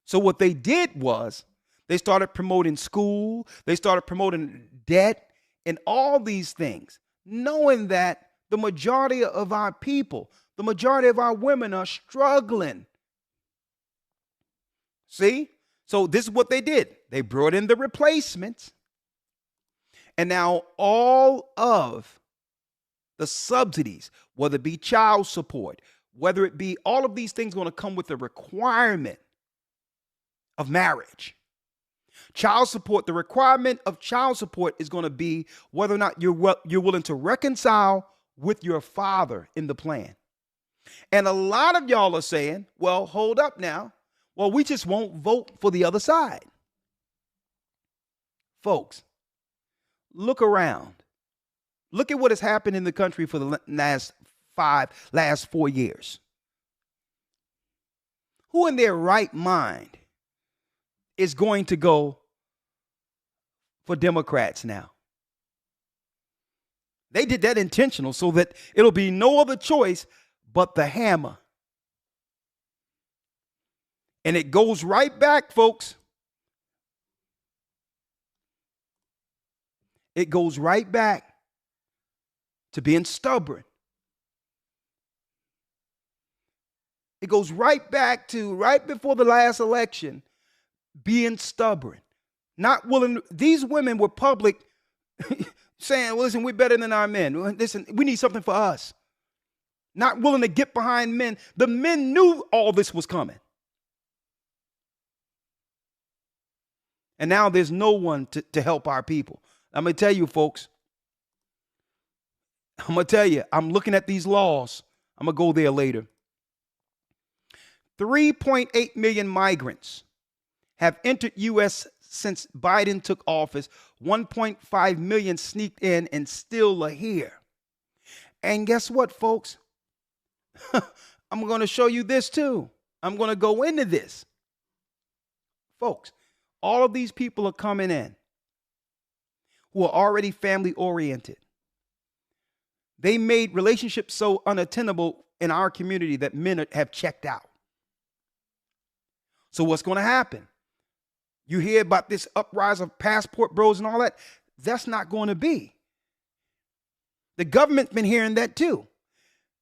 So what they did was they started promoting school. They started promoting debt and all these things, knowing that the majority of our people, the majority of our women are struggling. See? So this is what they did. They brought in the replacements. And now all of the subsidies, whether it be child support, whether it be all of these things, going to come with the requirement of marriage. Child support, the requirement of child support is going to be whether or not you're willing to reconcile with your father in the plan. And a lot of y'all are saying, well, hold up now. Well, we just won't vote for the other side. Folks, look around. Look at what has happened in the country for the last 4 years. Who in their right mind is going to go for Democrats now. They did that intentional so that it'll be no other choice but the hammer. And it goes right back, folks. It goes right back to being stubborn. It goes right back to right before the last election, being stubborn, not willing. These women were public saying, well, listen, we're better than our men. Listen, we need something for us. Not willing to get behind men. The men knew all this was coming. And now there's no one to help our people. I'm going to tell you, folks. I'm going to tell you, I'm looking at these laws. I'm going to go there later. 3.8 million migrants have entered U.S. since Biden took office. 1.5 million sneaked in and still are here. And guess what, folks? I'm going to show you this too. I'm going to go into this. Folks, all of these people are coming in who are already family oriented. They made relationships so unattainable in our community that men have checked out. So what's going to happen? You hear about this uprise of passport bros and all that. That's not going to be. The government's been hearing that too.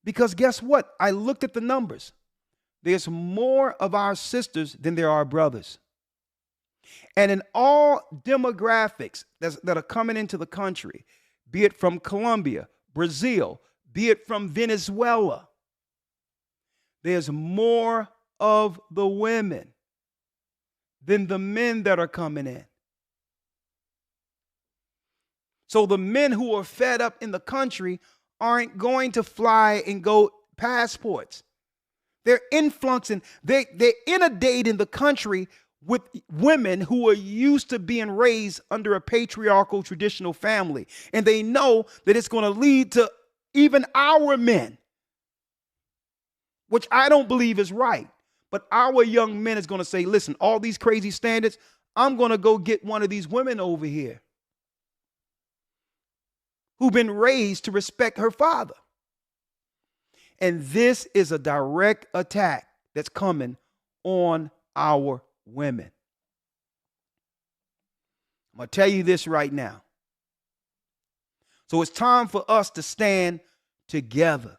Because guess what? I looked at the numbers. There's more of our sisters than there are brothers. And in all demographics that are coming into the country, be it from Colombia, Brazil, be it from Venezuela, there's more of the women than the men that are coming in. So the men who are fed up in the country aren't going to fly and go passports. They're influxing, they're inundating the country with women who are used to being raised under a patriarchal traditional family. And they know that it's going to lead to even our men, which I don't believe is right. But our young men is going to say, listen, all these crazy standards, I'm going to go get one of these women over here who've been raised to respect her father. And this is a direct attack that's coming on our women. I'm going to tell you this right now. So it's time for us to stand together.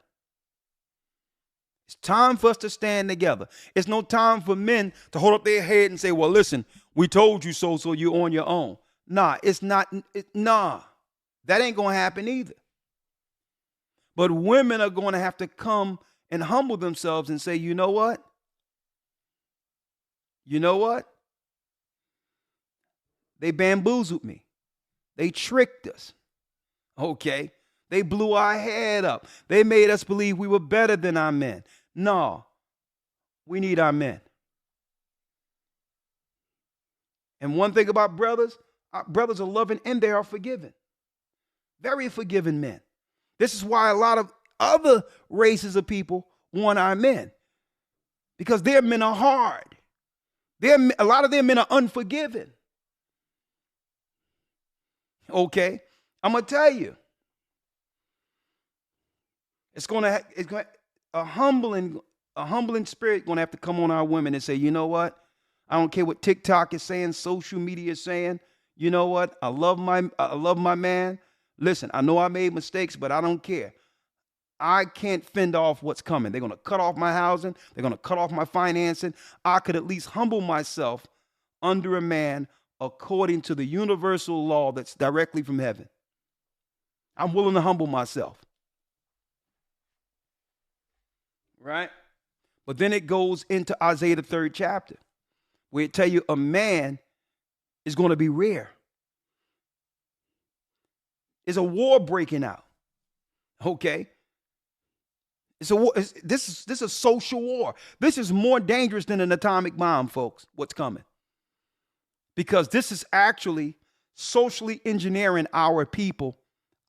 It's time for us to stand together. It's no time for men to hold up their head and say, well, listen, we told you so, so you're on your own. Nah, it's not. Nah, that ain't going to happen either. But women are going to have to come and humble themselves and say, you know what? You know what? They bamboozled me. They tricked us. Okay. They blew our head up. They made us believe we were better than our men. No, we need our men. And one thing about brothers, our brothers are loving and they are forgiving. Very forgiving men. This is why a lot of other races of people want our men. Because their men are hard. A lot of their men are unforgiving. Okay, I'm going to tell you. A humbling spirit going to have to come on our women and say, you know what? I don't care what TikTok is saying, social media is saying. You know what? I love my man. Listen, I know I made mistakes, but I don't care. I can't fend off what's coming. They're going to cut off my housing. They're going to cut off my financing. I could at least humble myself under a man according to the universal law that's directly from heaven. I'm willing to humble myself. Right? But then it goes into Isaiah, the 3rd chapter, where it tells you a man is going to be rare. There's a war breaking out. Okay? It's a war. This is a social war. This is more dangerous than an atomic bomb, folks, what's coming. Because this is actually socially engineering our people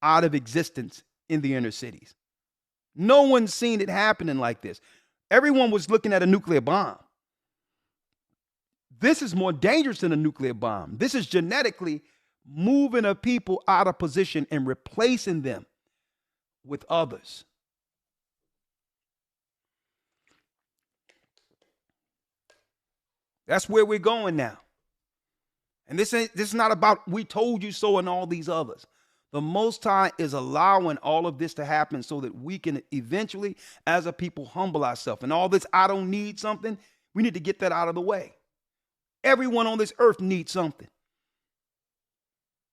out of existence in the inner cities. No one's seen it happening like this. Everyone was looking at a nuclear bomb. This is more dangerous than a nuclear bomb. This is genetically moving a people out of position and replacing them with others. That's where we're going now. And this is not about we told you so and all these others. The Most High is allowing all of this to happen so that we can eventually, as a people, humble ourselves. And all this, I don't need something, we need to get that out of the way. Everyone on this earth needs something.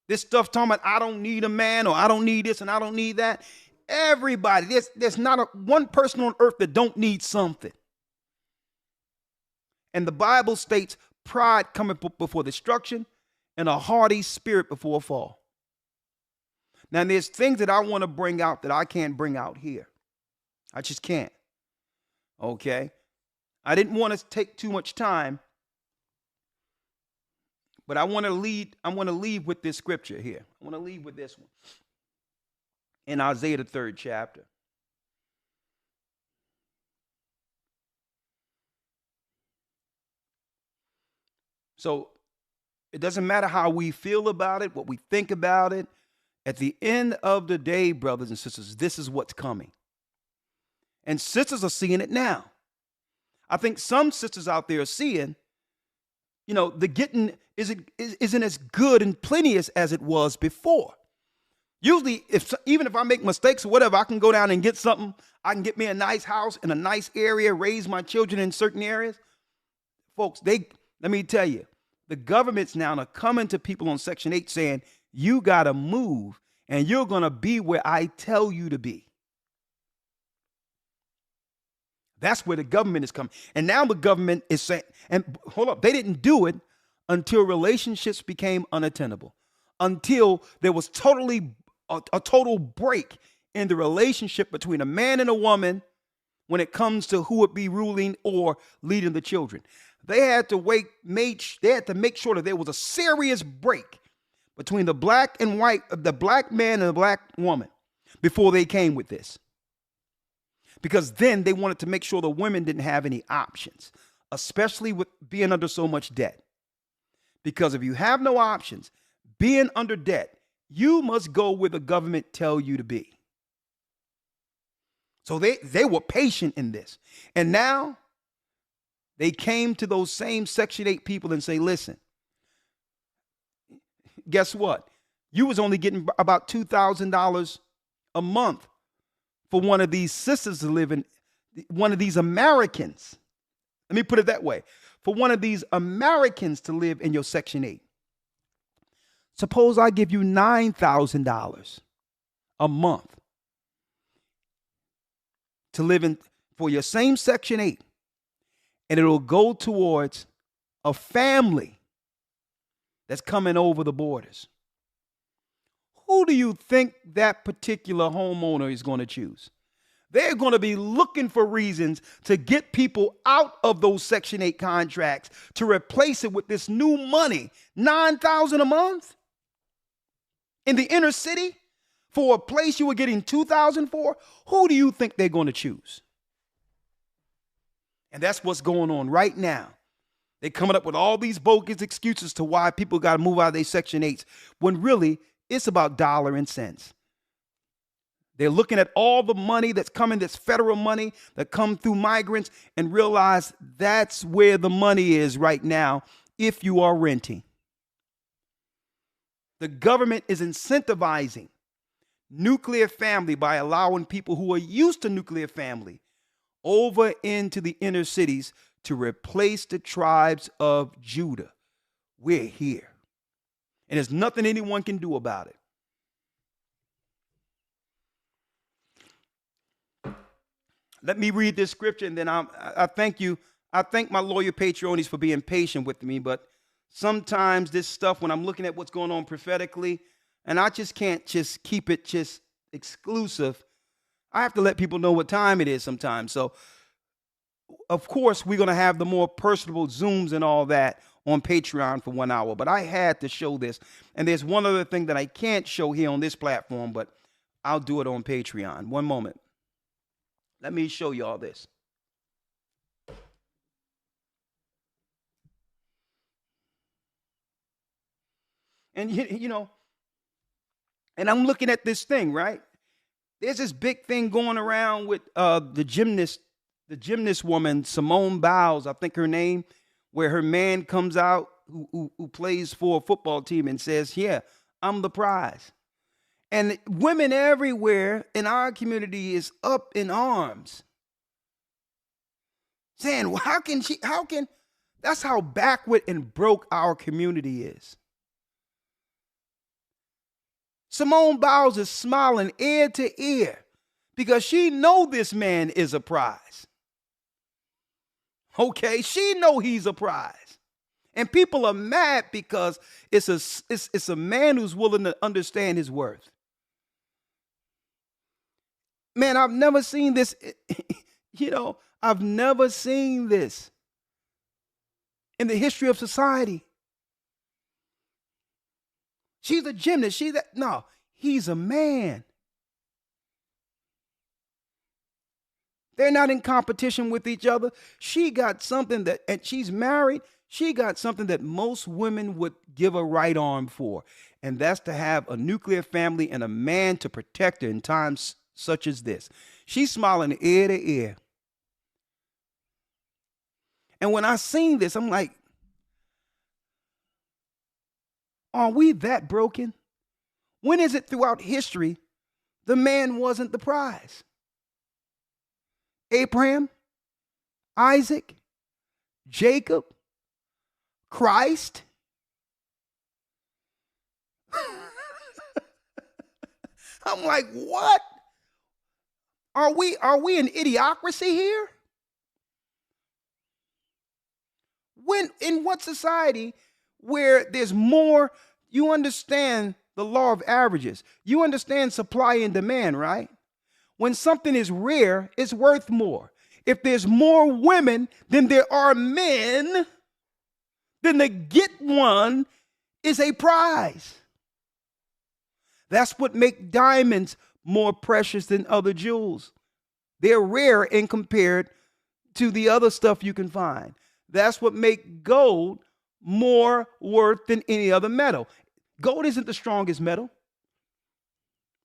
This stuff talking about I don't need a man, or I don't need this and I don't need that. Everybody, there's not one person on earth that don't need something. And the Bible states pride cometh before destruction and a haughty spirit before a fall. Now, there's things that I want to bring out that I can't bring out here. I just can't. Okay? I didn't want to take too much time, but I want to leave with this scripture here. I want to leave with this one. In Isaiah, the 3rd chapter. So it doesn't matter how we feel about it, what we think about it. At the end of the day, brothers and sisters, this is what's coming. And sisters are seeing it now. I think some sisters out there are seeing, the getting isn't as good and plenteous as it was before. Usually, even if I make mistakes or whatever, I can go down and get something. I can get me a nice house in a nice area, raise my children in certain areas. Folks, let me tell you, the government's now coming to people on Section 8 saying, you got to move and you're going to be where I tell you to be. That's where the government is coming. And now the government is saying, and hold up, they didn't do it until relationships became unattainable, until there was a total break in the relationship between a man and a woman when it comes to who would be ruling or leading the children. They had to make sure that there was a serious break between the black and white, the black man and the black woman before they came with this. Because then they wanted to make sure the women didn't have any options, especially with being under so much debt. Because if you have no options, being under debt, you must go where the government tell you to be. So they were patient in this. And now they came to those same Section 8 people and say, listen, guess what? You was only getting about $2,000 a month for one of these sisters to live in, one of these Americans. Let me put it that way. For one of these Americans to live in your Section 8. Suppose I give you $9,000 a month to live in for your same Section 8, and it'll go towards a family that's coming over the borders. Who do you think that particular homeowner is going to choose? They're going to be looking for reasons to get people out of those Section 8 contracts to replace it with this new money, $9,000 a month in the inner city for a place you were getting $2,000 for. Who do you think they're going to choose? And that's what's going on right now. They're coming up with all these bogus excuses to why people got to move out of their Section 8s, when really it's about dollar and cents. They're looking at all the money that's coming, this federal money that come through migrants, and realize that's where the money is right now if you are renting. The government is incentivizing nuclear family by allowing people who are used to nuclear family over into the inner cities to replace the tribes of Judah. We're here. And there's nothing anyone can do about it. Let me read this scripture, and then I thank you. I thank my loyal Patreonies for being patient with me, but sometimes this stuff, when I'm looking at what's going on prophetically, and I just can't just keep it just exclusive, I have to let people know what time it is sometimes. So, of course, we're going to have the more personable Zooms and all that on Patreon for 1 hour, but I had to show this. And there's one other thing that I can't show here on this platform, but I'll do it on Patreon. One moment. Let me show you all this. And, and I'm looking at this thing, right? There's this big thing going around with the gymnast woman, Simone Biles, I think her name, where her man comes out who plays for a football team and says, yeah, I'm the prize. And women everywhere in our community is up in arms, saying, well, that's how backward and broke our community is. Simone Biles is smiling ear to ear because she know this man is a prize. Okay, she know he's a prize. And people are mad because it's a man who's willing to understand his worth. Man, I've never seen this. I've never seen this in the history of society. She's a gymnast. No, he's a man. They're not in competition with each other. She got something and she's married. She got something that most women would give a right arm for. And that's to have a nuclear family and a man to protect her in times such as this. She's smiling ear to ear. And when I seen this, I'm like, are we that broken? When is it throughout history the man wasn't the prize? Abraham, Isaac, Jacob, Christ. I'm like, what? Are we in idiocracy here? In what society where there's more, you understand the law of averages. You understand supply and demand, right? When something is rare, it's worth more. If there's more women than there are men, then the get one is a prize. That's what makes diamonds more precious than other jewels. They're rare in compared to the other stuff you can find. That's what makes gold more worth than any other metal. Gold isn't the strongest metal,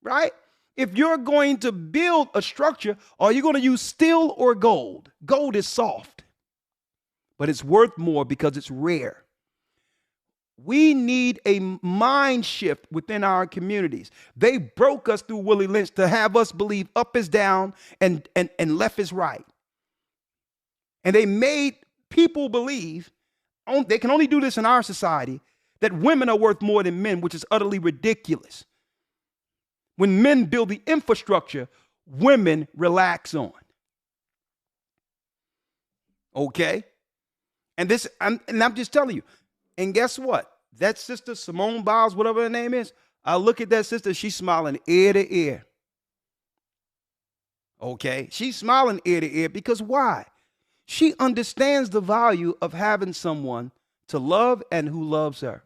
right? If you're going to build a structure, are you going to use steel or gold? Gold is soft, but it's worth more because it's rare. We need a mind shift within our communities. They broke us through Willie Lynch to have us believe up is down and left is right. And they made people believe, they can only do this in our society, that women are worth more than men, which is utterly ridiculous. When men build the infrastructure, women relax on. Okay? And I'm just telling you. And guess what? That sister, Simone Biles, whatever her name is, I look at that sister, she's smiling ear to ear. Okay? She's smiling ear to ear because why? She understands the value of having someone to love and who loves her.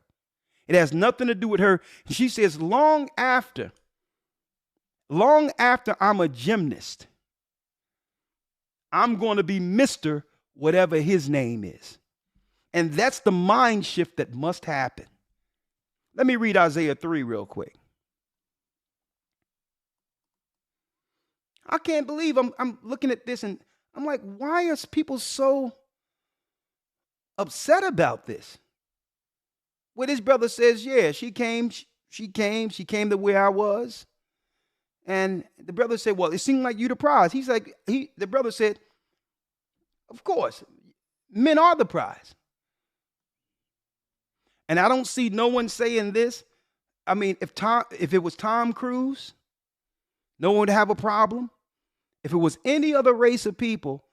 It has nothing to do with her. She says, long after I'm a gymnast, I'm going to be Mr. whatever his name is. And that's the mind shift that must happen. Let me read Isaiah 3 real quick. I can't believe I'm looking at this and I'm like, why are people so upset about this? Well, this brother says, yeah, she came to where I was. And the brother said, well, it seemed like you the prize. The brother said, of course, men are the prize. And I don't see no one saying this. I mean, if it was Tom Cruise, no one would have a problem. If it was any other race of people,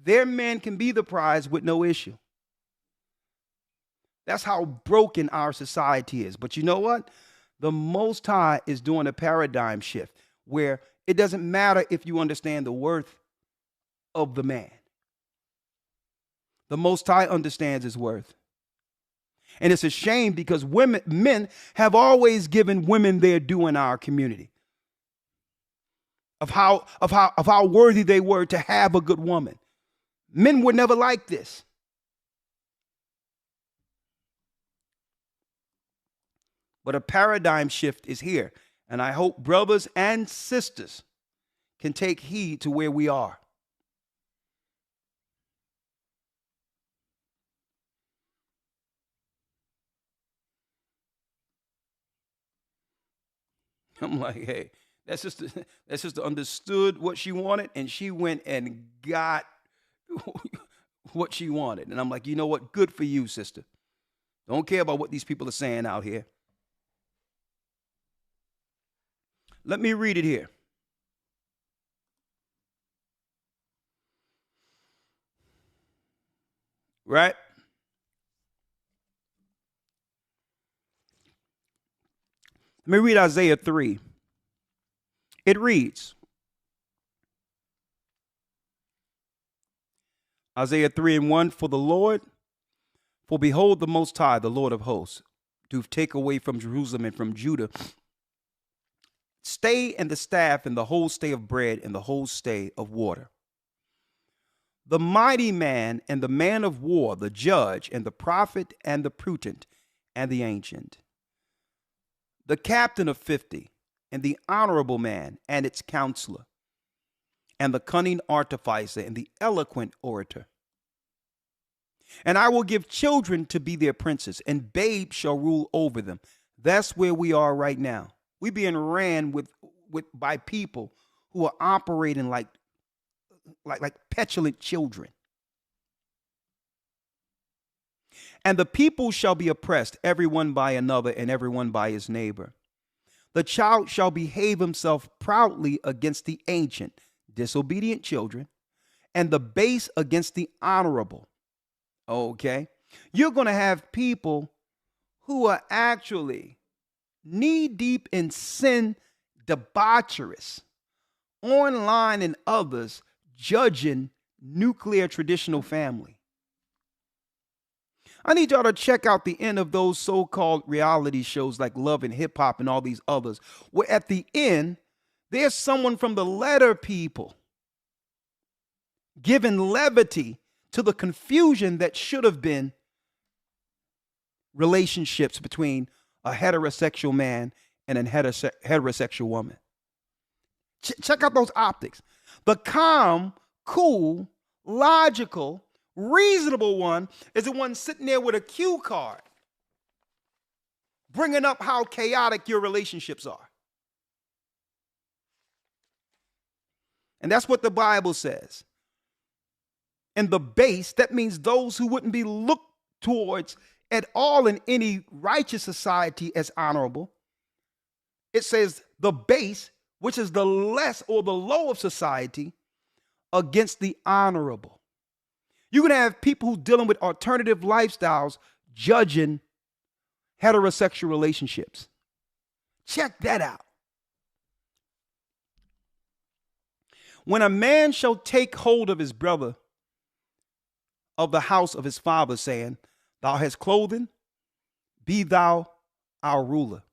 their men can be the prize with no issue. That's how broken our society is. But you know what? The Most High is doing a paradigm shift where it doesn't matter if you understand the worth of the man. The Most High understands his worth. And it's a shame because men have always given women their due in our community. Of how worthy they were to have a good woman. Men were never like this. But a paradigm shift is here. And I hope brothers and sisters can take heed to where we are. I'm like, hey, that sister understood what she wanted, and she went and got what she wanted. And I'm like, you know what? Good for you, sister. Don't care about what these people are saying out here. Let me read it here. Right? Let me read Isaiah 3. It reads, Isaiah 3:1, for behold, the Most High, the Lord of hosts, doth take away from Jerusalem and from Judah stay and the staff and the whole stay of bread and the whole stay of water. The mighty man and the man of war, the judge and the prophet and the prudent and the ancient, the captain of 50 and the honorable man and its counselor, and the cunning artificer and the eloquent orator. And I will give children to be their princes, and babes shall rule over them. That's where we are right now. We're being ran by people who are operating like petulant children. And the people shall be oppressed, everyone by another, and everyone by his neighbor. The child shall behave himself proudly against the ancient, disobedient children, and the base against the honorable. Okay? You're going to have people who are actually knee deep in sin, debaucherous, online and others judging nuclear traditional family. I need y'all to check out the end of those so-called reality shows like Love and Hip Hop and all these others, where at the end, there's someone from the letter people giving levity to the confusion that should have been relationships between a heterosexual man and a heterosexual woman. Check out those optics. The calm, cool, logical, reasonable one is the one sitting there with a cue card, bringing up how chaotic your relationships are. And that's what the Bible says. And the base, that means those who wouldn't be looked towards at all in any righteous society as honorable. It says the base, which is the less or the low of society, against the honorable. You're going to have people who dealing with alternative lifestyles judging heterosexual relationships. Check that out. When a man shall take hold of his brother of the house of his father, saying, Thou hast clothing, be thou our ruler,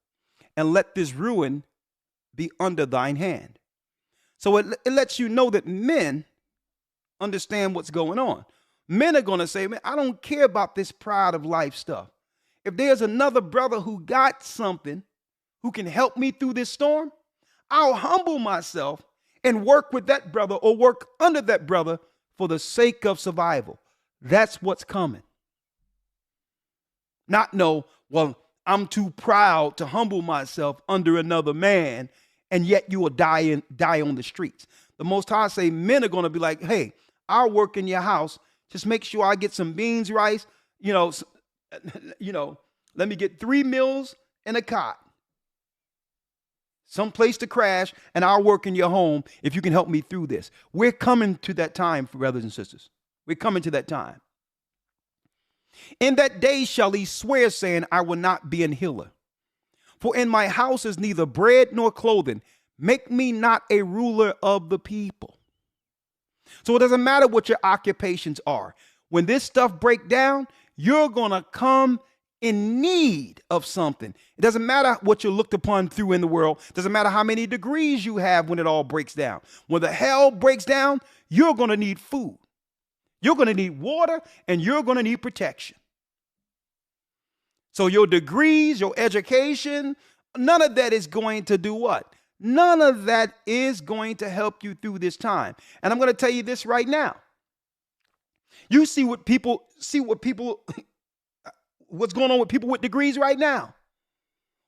and let this ruin be under thine hand. So it lets you know that men understand what's going on. Men are going to say, man, I don't care about this pride of life stuff. If there's another brother who got something who can help me through this storm, I'll humble myself and work with that brother or work under that brother for the sake of survival. That's what's coming. Not no, well, I'm too proud to humble myself under another man, and yet you will die on the streets. The Most High say men are going to be like, hey, I'll work in your house. Just make sure I get some beans, rice, let me get 3 meals and a cot. Some place to crash, and I'll work in your home if you can help me through this. We're coming to that time, brothers and sisters. We're coming to that time. In that day shall he swear, saying, I will not be an healer. For in my house is neither bread nor clothing. Make me not a ruler of the people. So it doesn't matter what your occupations are. When this stuff breaks down, you're going to come in need of something. It doesn't matter what you're looked upon through in the world. It doesn't matter how many degrees you have when it all breaks down. When the hell breaks down, you're going to need food. You're going to need water, and you're going to need protection. So your degrees, your education, none of that is going to do what? None of that is going to help you through this time. And I'm going to tell you this right now. You see what people, what's going on with people with degrees right now?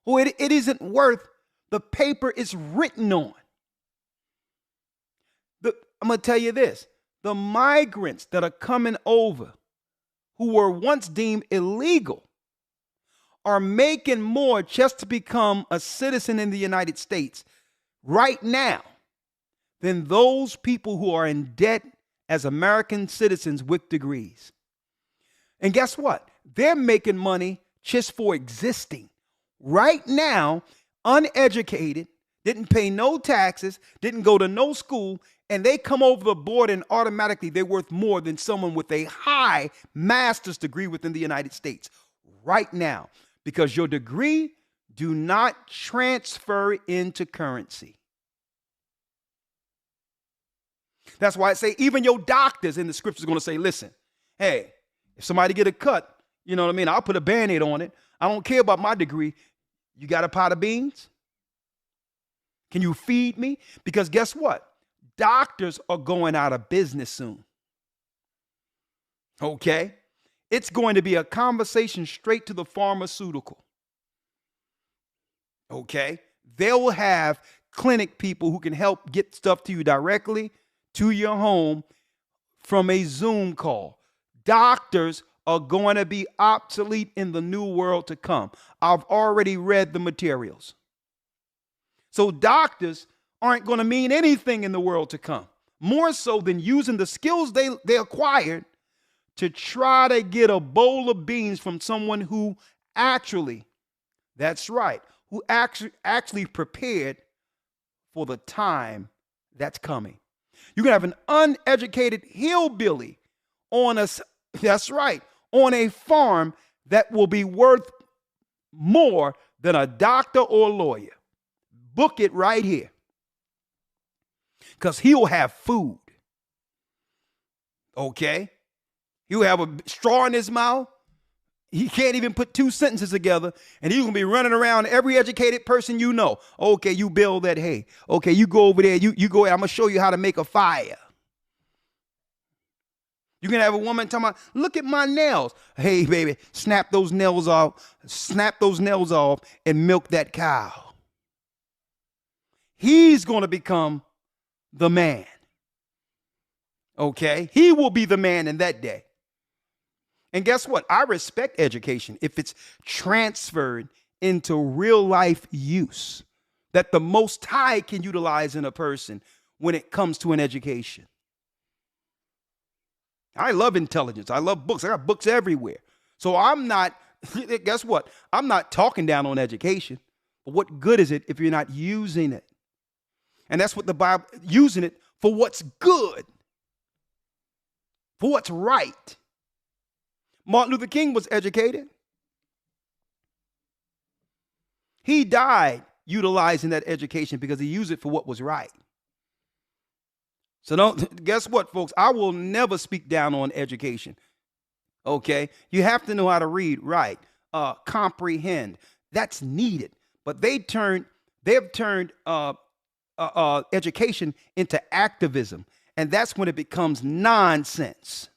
Well, it isn't worth the paper it's written on. I'm going to tell you this. The migrants that are coming over who were once deemed illegal are making more just to become a citizen in the United States right now than those people who are in debt as American citizens with degrees. And guess what? They're making money just for existing. Right now, uneducated, didn't pay no taxes, didn't go to no school, and they come over the board and automatically they're worth more than someone with a high master's degree within the United States right now, because your degree do not transfer into currency. That's why I say even your doctors in the scriptures are going to say, listen, hey, if somebody get a cut, you know what I mean? I'll put a Band-Aid on it. I don't care about my degree. You got a pot of beans? Can you feed me? Because guess what? Doctors are going out of business soon. Okay? It's going to be a conversation straight to the pharmaceutical. Okay? They will have clinic people who can help get stuff to you directly to your home from a Zoom call. Doctors are going to be obsolete in the new world to come. I've already read the materials. So doctors aren't going to mean anything in the world to come, more so than using the skills they acquired to try to get a bowl of beans from someone who actually, that's right, who actually prepared for the time that's coming. You can have an uneducated hillbilly on a, that's right, on a farm that will be worth more than a doctor or lawyer. Book it right here. Because he'll have food. Okay? He'll have a straw in his mouth. He can't even put two sentences together. And he's going to be running around every educated person you know. Okay, you build that hay. Okay, you go over there. You go, I'm going to show you how to make a fire. You can have a woman talking about, look at my nails. Hey, baby, snap those nails off. Snap those nails off and milk that cow. He's going to become the man. Okay? He will be the man in that day. And guess what? I respect education if it's transferred into real life use that the Most High can utilize in a person when it comes to an education. I love intelligence. I love books. I got books everywhere. So I'm not, guess what? I'm not talking down on education. But what good is it if you're not using it? And that's what the Bible, using it for what's good, for what's right. Martin Luther King was educated. He died utilizing that education because he used it for what was right. So guess what, folks? I will never speak down on education. Okay? You have to know how to read, write, comprehend. That's needed. But they have turned education into activism. And that's when it becomes nonsense.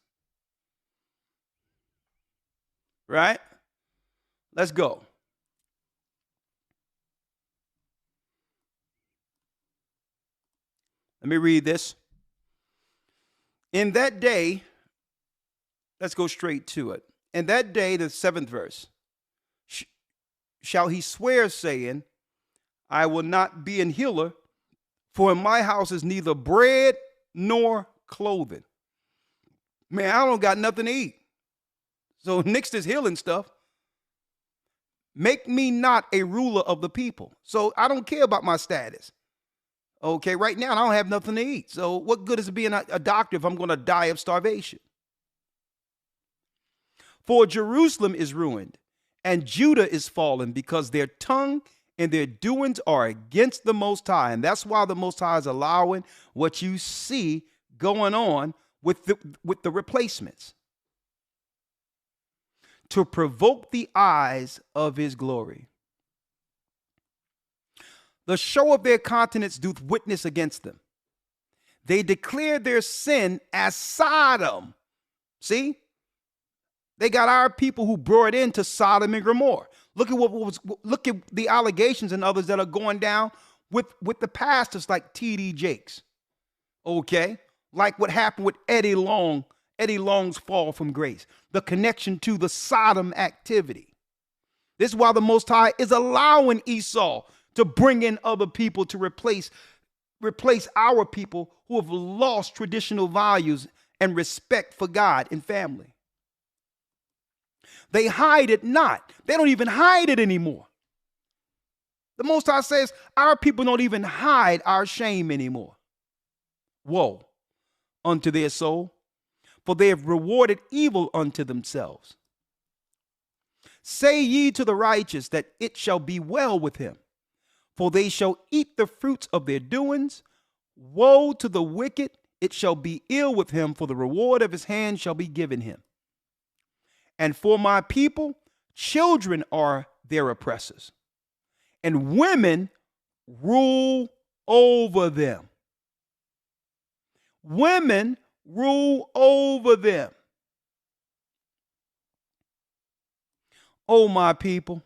Right? Let's go. Let me read this. In that day, let's go straight to it. In that day, the 7th verse, shall he swear, saying, I will not be an healer, for in my house is neither bread nor clothing. Man, I don't got nothing to eat. So nix this healing stuff. Make me not a ruler of the people. So I don't care about my status. Okay, right now I don't have nothing to eat. So what good is it being a doctor if I'm going to die of starvation? For Jerusalem is ruined, and Judah is fallen, because their tongue and their doings are against the Most High. And that's why the Most High is allowing what you see going on with the replacements. to provoke the eyes of his glory. The show of their countenance doth witness against them. They declare their sin as Sodom. See? They got our people who brought into Sodom and Gomorrah. Look at the allegations and others that are going down with the pastors like T.D. Jakes. Okay? Like what happened with Eddie Long's fall from grace. The connection to the Sodom activity. This is why the Most High is allowing Esau to bring in other people to replace our people who have lost traditional values and respect for God and family. They hide it not. They don't even hide it anymore. The Most High says our people don't even hide our shame anymore. Woe unto their soul, for they have rewarded evil unto themselves. Say ye to the righteous that it shall be well with him, for they shall eat the fruits of their doings. Woe to the wicked, it shall be ill with him, for the reward of his hand shall be given him. And for my people, children are their oppressors, and women rule over them. Women rule over them. O my people,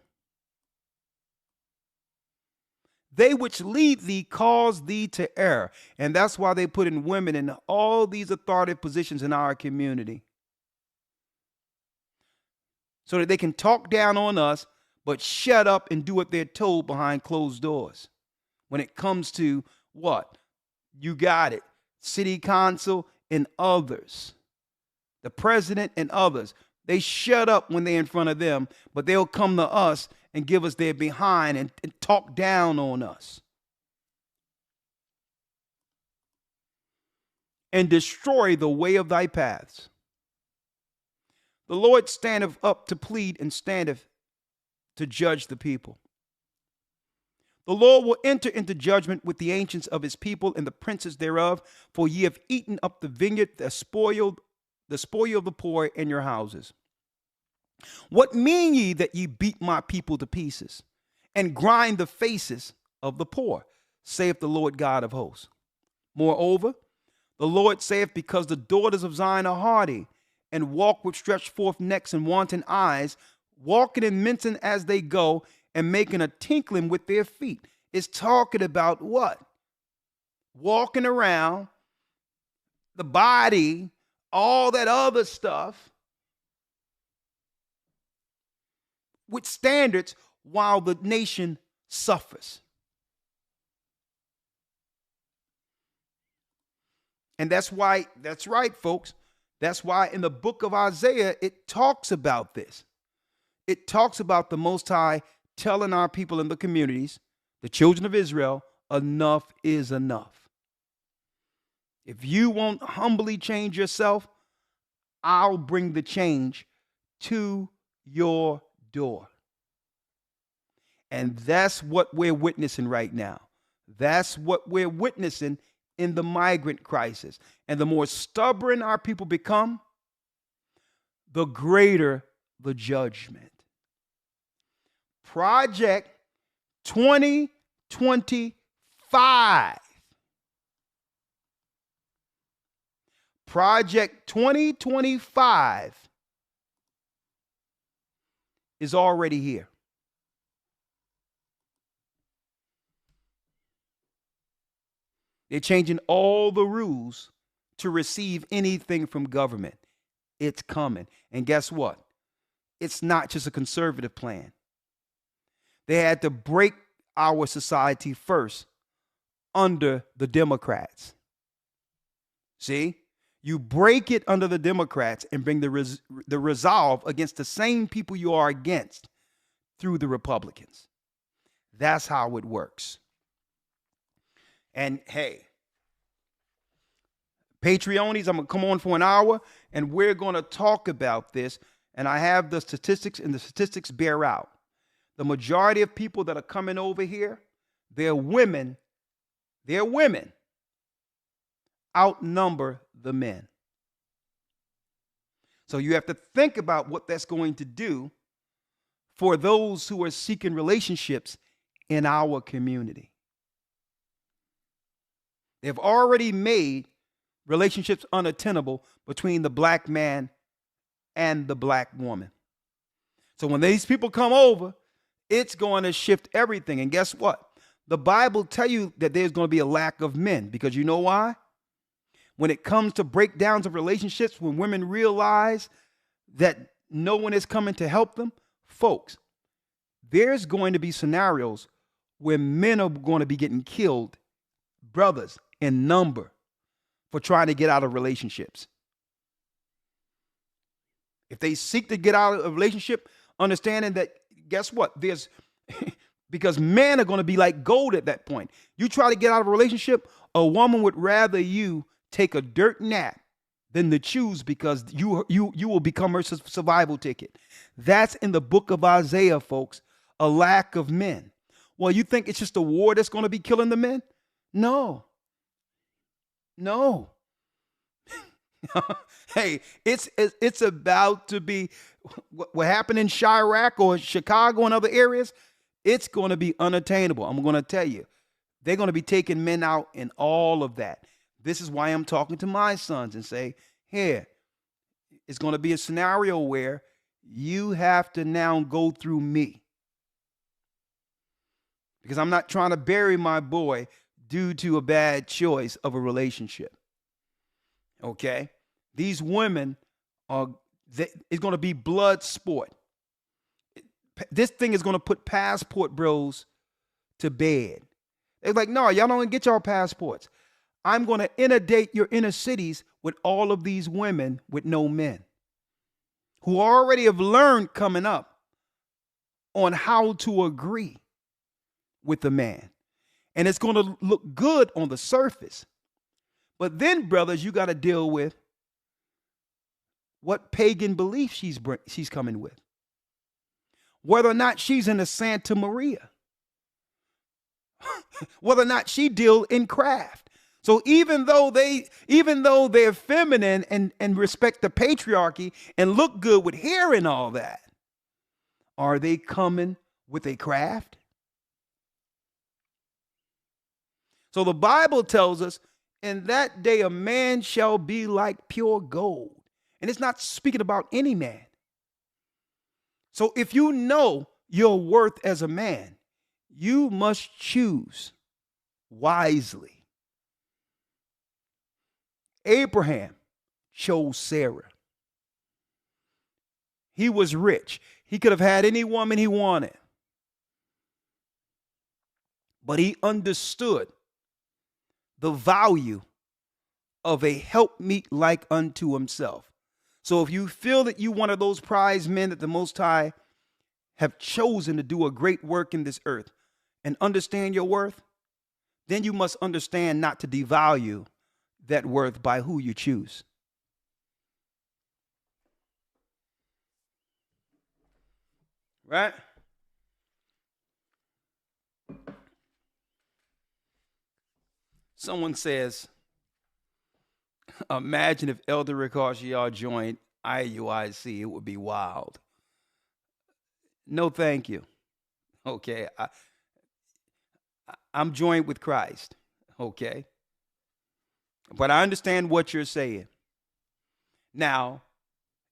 they which lead thee cause thee to err. And that's why they put in women in all these authoritative positions in our community. So that they can talk down on us, but shut up and do what they're told behind closed doors. When it comes to what? You got it. City council and others. The president and others. They shut up when they're in front of them, but they'll come to us and give us their behind and talk down on us. And destroy the way of thy paths. The Lord standeth up to plead and standeth to judge the people. The Lord will enter into judgment with the ancients of his people and the princes thereof, for ye have eaten up the vineyard, the spoil of the poor in your houses. What mean ye that ye beat my people to pieces and grind the faces of the poor, saith the Lord God of hosts? Moreover, the Lord saith, because the daughters of Zion are haughty, and walk with stretched forth necks and wanton eyes, walking and mincing as they go, and making a tinkling with their feet. It's talking about what? Walking around, the body, all that other stuff, with standards while the nation suffers. And that's right, folks. That's why in the book of Isaiah, it talks about this. It talks about the Most High telling our people in the communities, the children of Israel, enough is enough. If you won't humbly change yourself, I'll bring the change to your door. And that's what we're witnessing right now. That's what we're witnessing in the migrant crisis. And the more stubborn our people become, the greater the judgment. Project 2025. Project 2025 is already here. They're changing all the rules to receive anything from government. It's coming. And guess what? It's not just a conservative plan. They had to break our society first under the Democrats. See? You break it under the Democrats and bring the resolve against the same people you are against through the Republicans. That's how it works. And hey, Patreonies, I'm going to come on for an hour and we're going to talk about this. And I have the statistics, and the statistics bear out. The majority of people that are coming over here, they're women. They're women. Outnumber the men. So you have to think about what that's going to do for those who are seeking relationships in our community. They've already made relationships unattainable between the black man and the black woman. So when these people come over, it's going to shift everything. And guess what? The Bible tells you that there's going to be a lack of men, because you know why? When it comes to breakdowns of relationships, when women realize that no one is coming to help them, folks, there's going to be scenarios where men are going to be getting killed, brothers, in number, for trying to get out of relationships. If they seek to get out of a relationship, understanding that, guess what? There's because men are going to be like gold at that point. You try to get out of a relationship, a woman would rather you take a dirt nap than to choose, because you will become her survival ticket. That's in the book of Isaiah, folks. A lack of men. Well, you think it's just a war that's going to be killing the men? No. Hey, it's about to be what happened in Chirac or Chicago and other areas. It's going to be unattainable. I'm going to tell you, they're going to be taking men out in all of that. This is why I'm talking to my sons and say, here, it's going to be a scenario where you have to now go through me, because I'm not trying to bury my boy due to a bad choice of a relationship. Okay? These women it's going to be blood sport. This thing is going to put passport bros to bed. They're like, no, y'all don't get y'all passports. I'm going to inundate your inner cities with all of these women with no men who already have learned coming up on how to agree with the man. And it's going to look good on the surface. But then, brothers, you got to deal with what pagan belief she's coming with. Whether or not she's in a Santa Maria. Whether or not she deal in craft. So even though they're feminine and respect the patriarchy and look good with hair and all that, are they coming with a craft? So the Bible tells us, in that day a man shall be like pure gold. And it's not speaking about any man. So if you know your worth as a man, you must choose wisely. Abraham chose Sarah. He was rich. He could have had any woman he wanted. But he understood the value of a helpmeet like unto himself. So if you feel that you're one of those prize men that the Most High have chosen to do a great work in this earth and understand your worth, then you must understand not to devalue that worth by who you choose. Right? Someone says, imagine if Elder Ricochet joined IUIC, it would be wild. No, thank you. Okay. I'm joined with Christ. Okay. But I understand what you're saying. Now,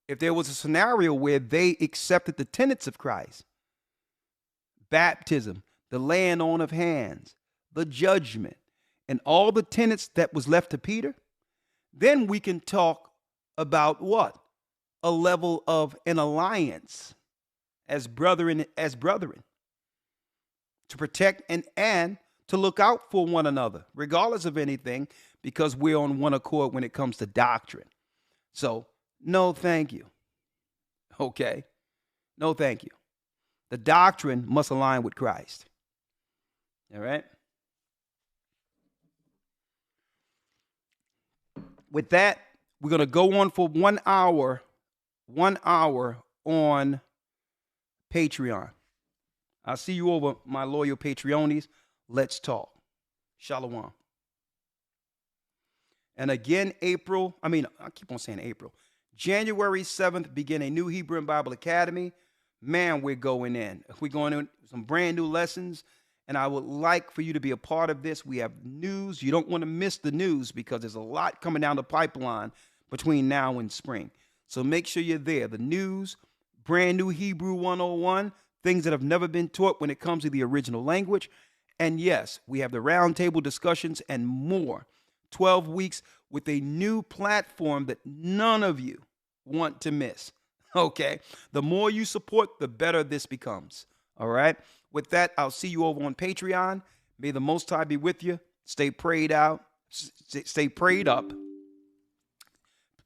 if there was a scenario where they accepted the tenets of Christ, baptism, the laying on of hands, the judgment, and all the tenets that was left to Peter, then we can talk about what? A level of an alliance as brethren, to protect and to look out for one another, regardless of anything, because we're on one accord when it comes to doctrine. So, no, thank you. Okay? No, thank you. The doctrine must align with Christ. All right? With that, we're going to go on for 1 hour on Patreon. I'll see you over, my loyal Patreonies. Let's talk. Shalom. And again, I keep on saying April. January 7th, begin a new Hebrew and Bible Academy. Man, we're going in. We're going in some brand new lessons, and I would like for you to be a part of this. We have news. You don't want to miss the news because there's a lot coming down the pipeline between now and spring. So make sure you're there. The news, brand new Hebrew 101, things that have never been taught when it comes to the original language. And yes, we have the roundtable discussions and more. 12 weeks with a new platform that none of you want to miss. Okay? The more you support, the better this becomes. All right? With that, I'll see you over on Patreon. May the Most High be with you. Stay prayed out. Stay prayed up.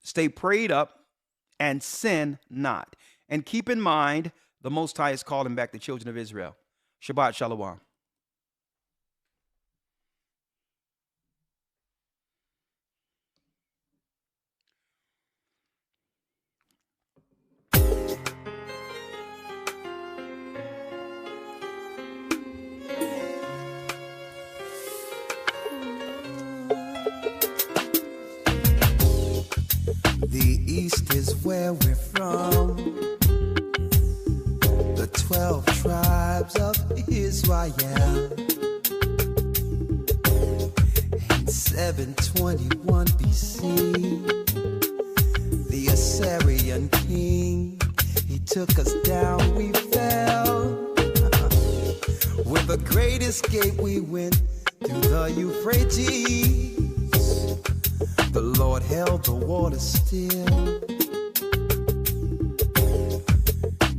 Stay prayed up and sin not. And keep in mind, the Most High is calling back the children of Israel. Shabbat Shalom. The East is where we're from. The 12 tribes of Israel. In 721 BC, the Assyrian king, he took us down, we fell. With a great escape, we went through the Euphrates. The Lord held the water still.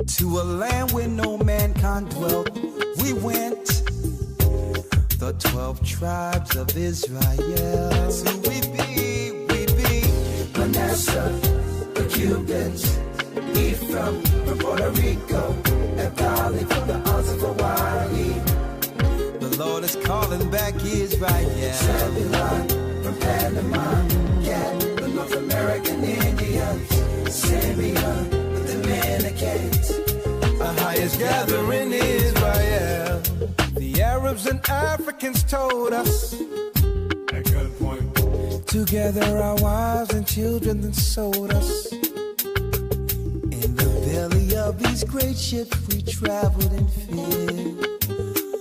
To a land where no mankind dwelt, we went. The 12 tribes of Israel. So we be Manasseh, the Cubans, Ephraim from Puerto Rico, and Valley from the Isles of Hawaii. The Lord is calling back Israel. Zebulon from Panama, yeah, the North American Indians, Simeon, the Dominicans. AHAYAH's gathering Israel. The Arabs and Africans told us. At gunpoint. Together our wives and children then sold us. In the belly of these great ships we traveled in fear.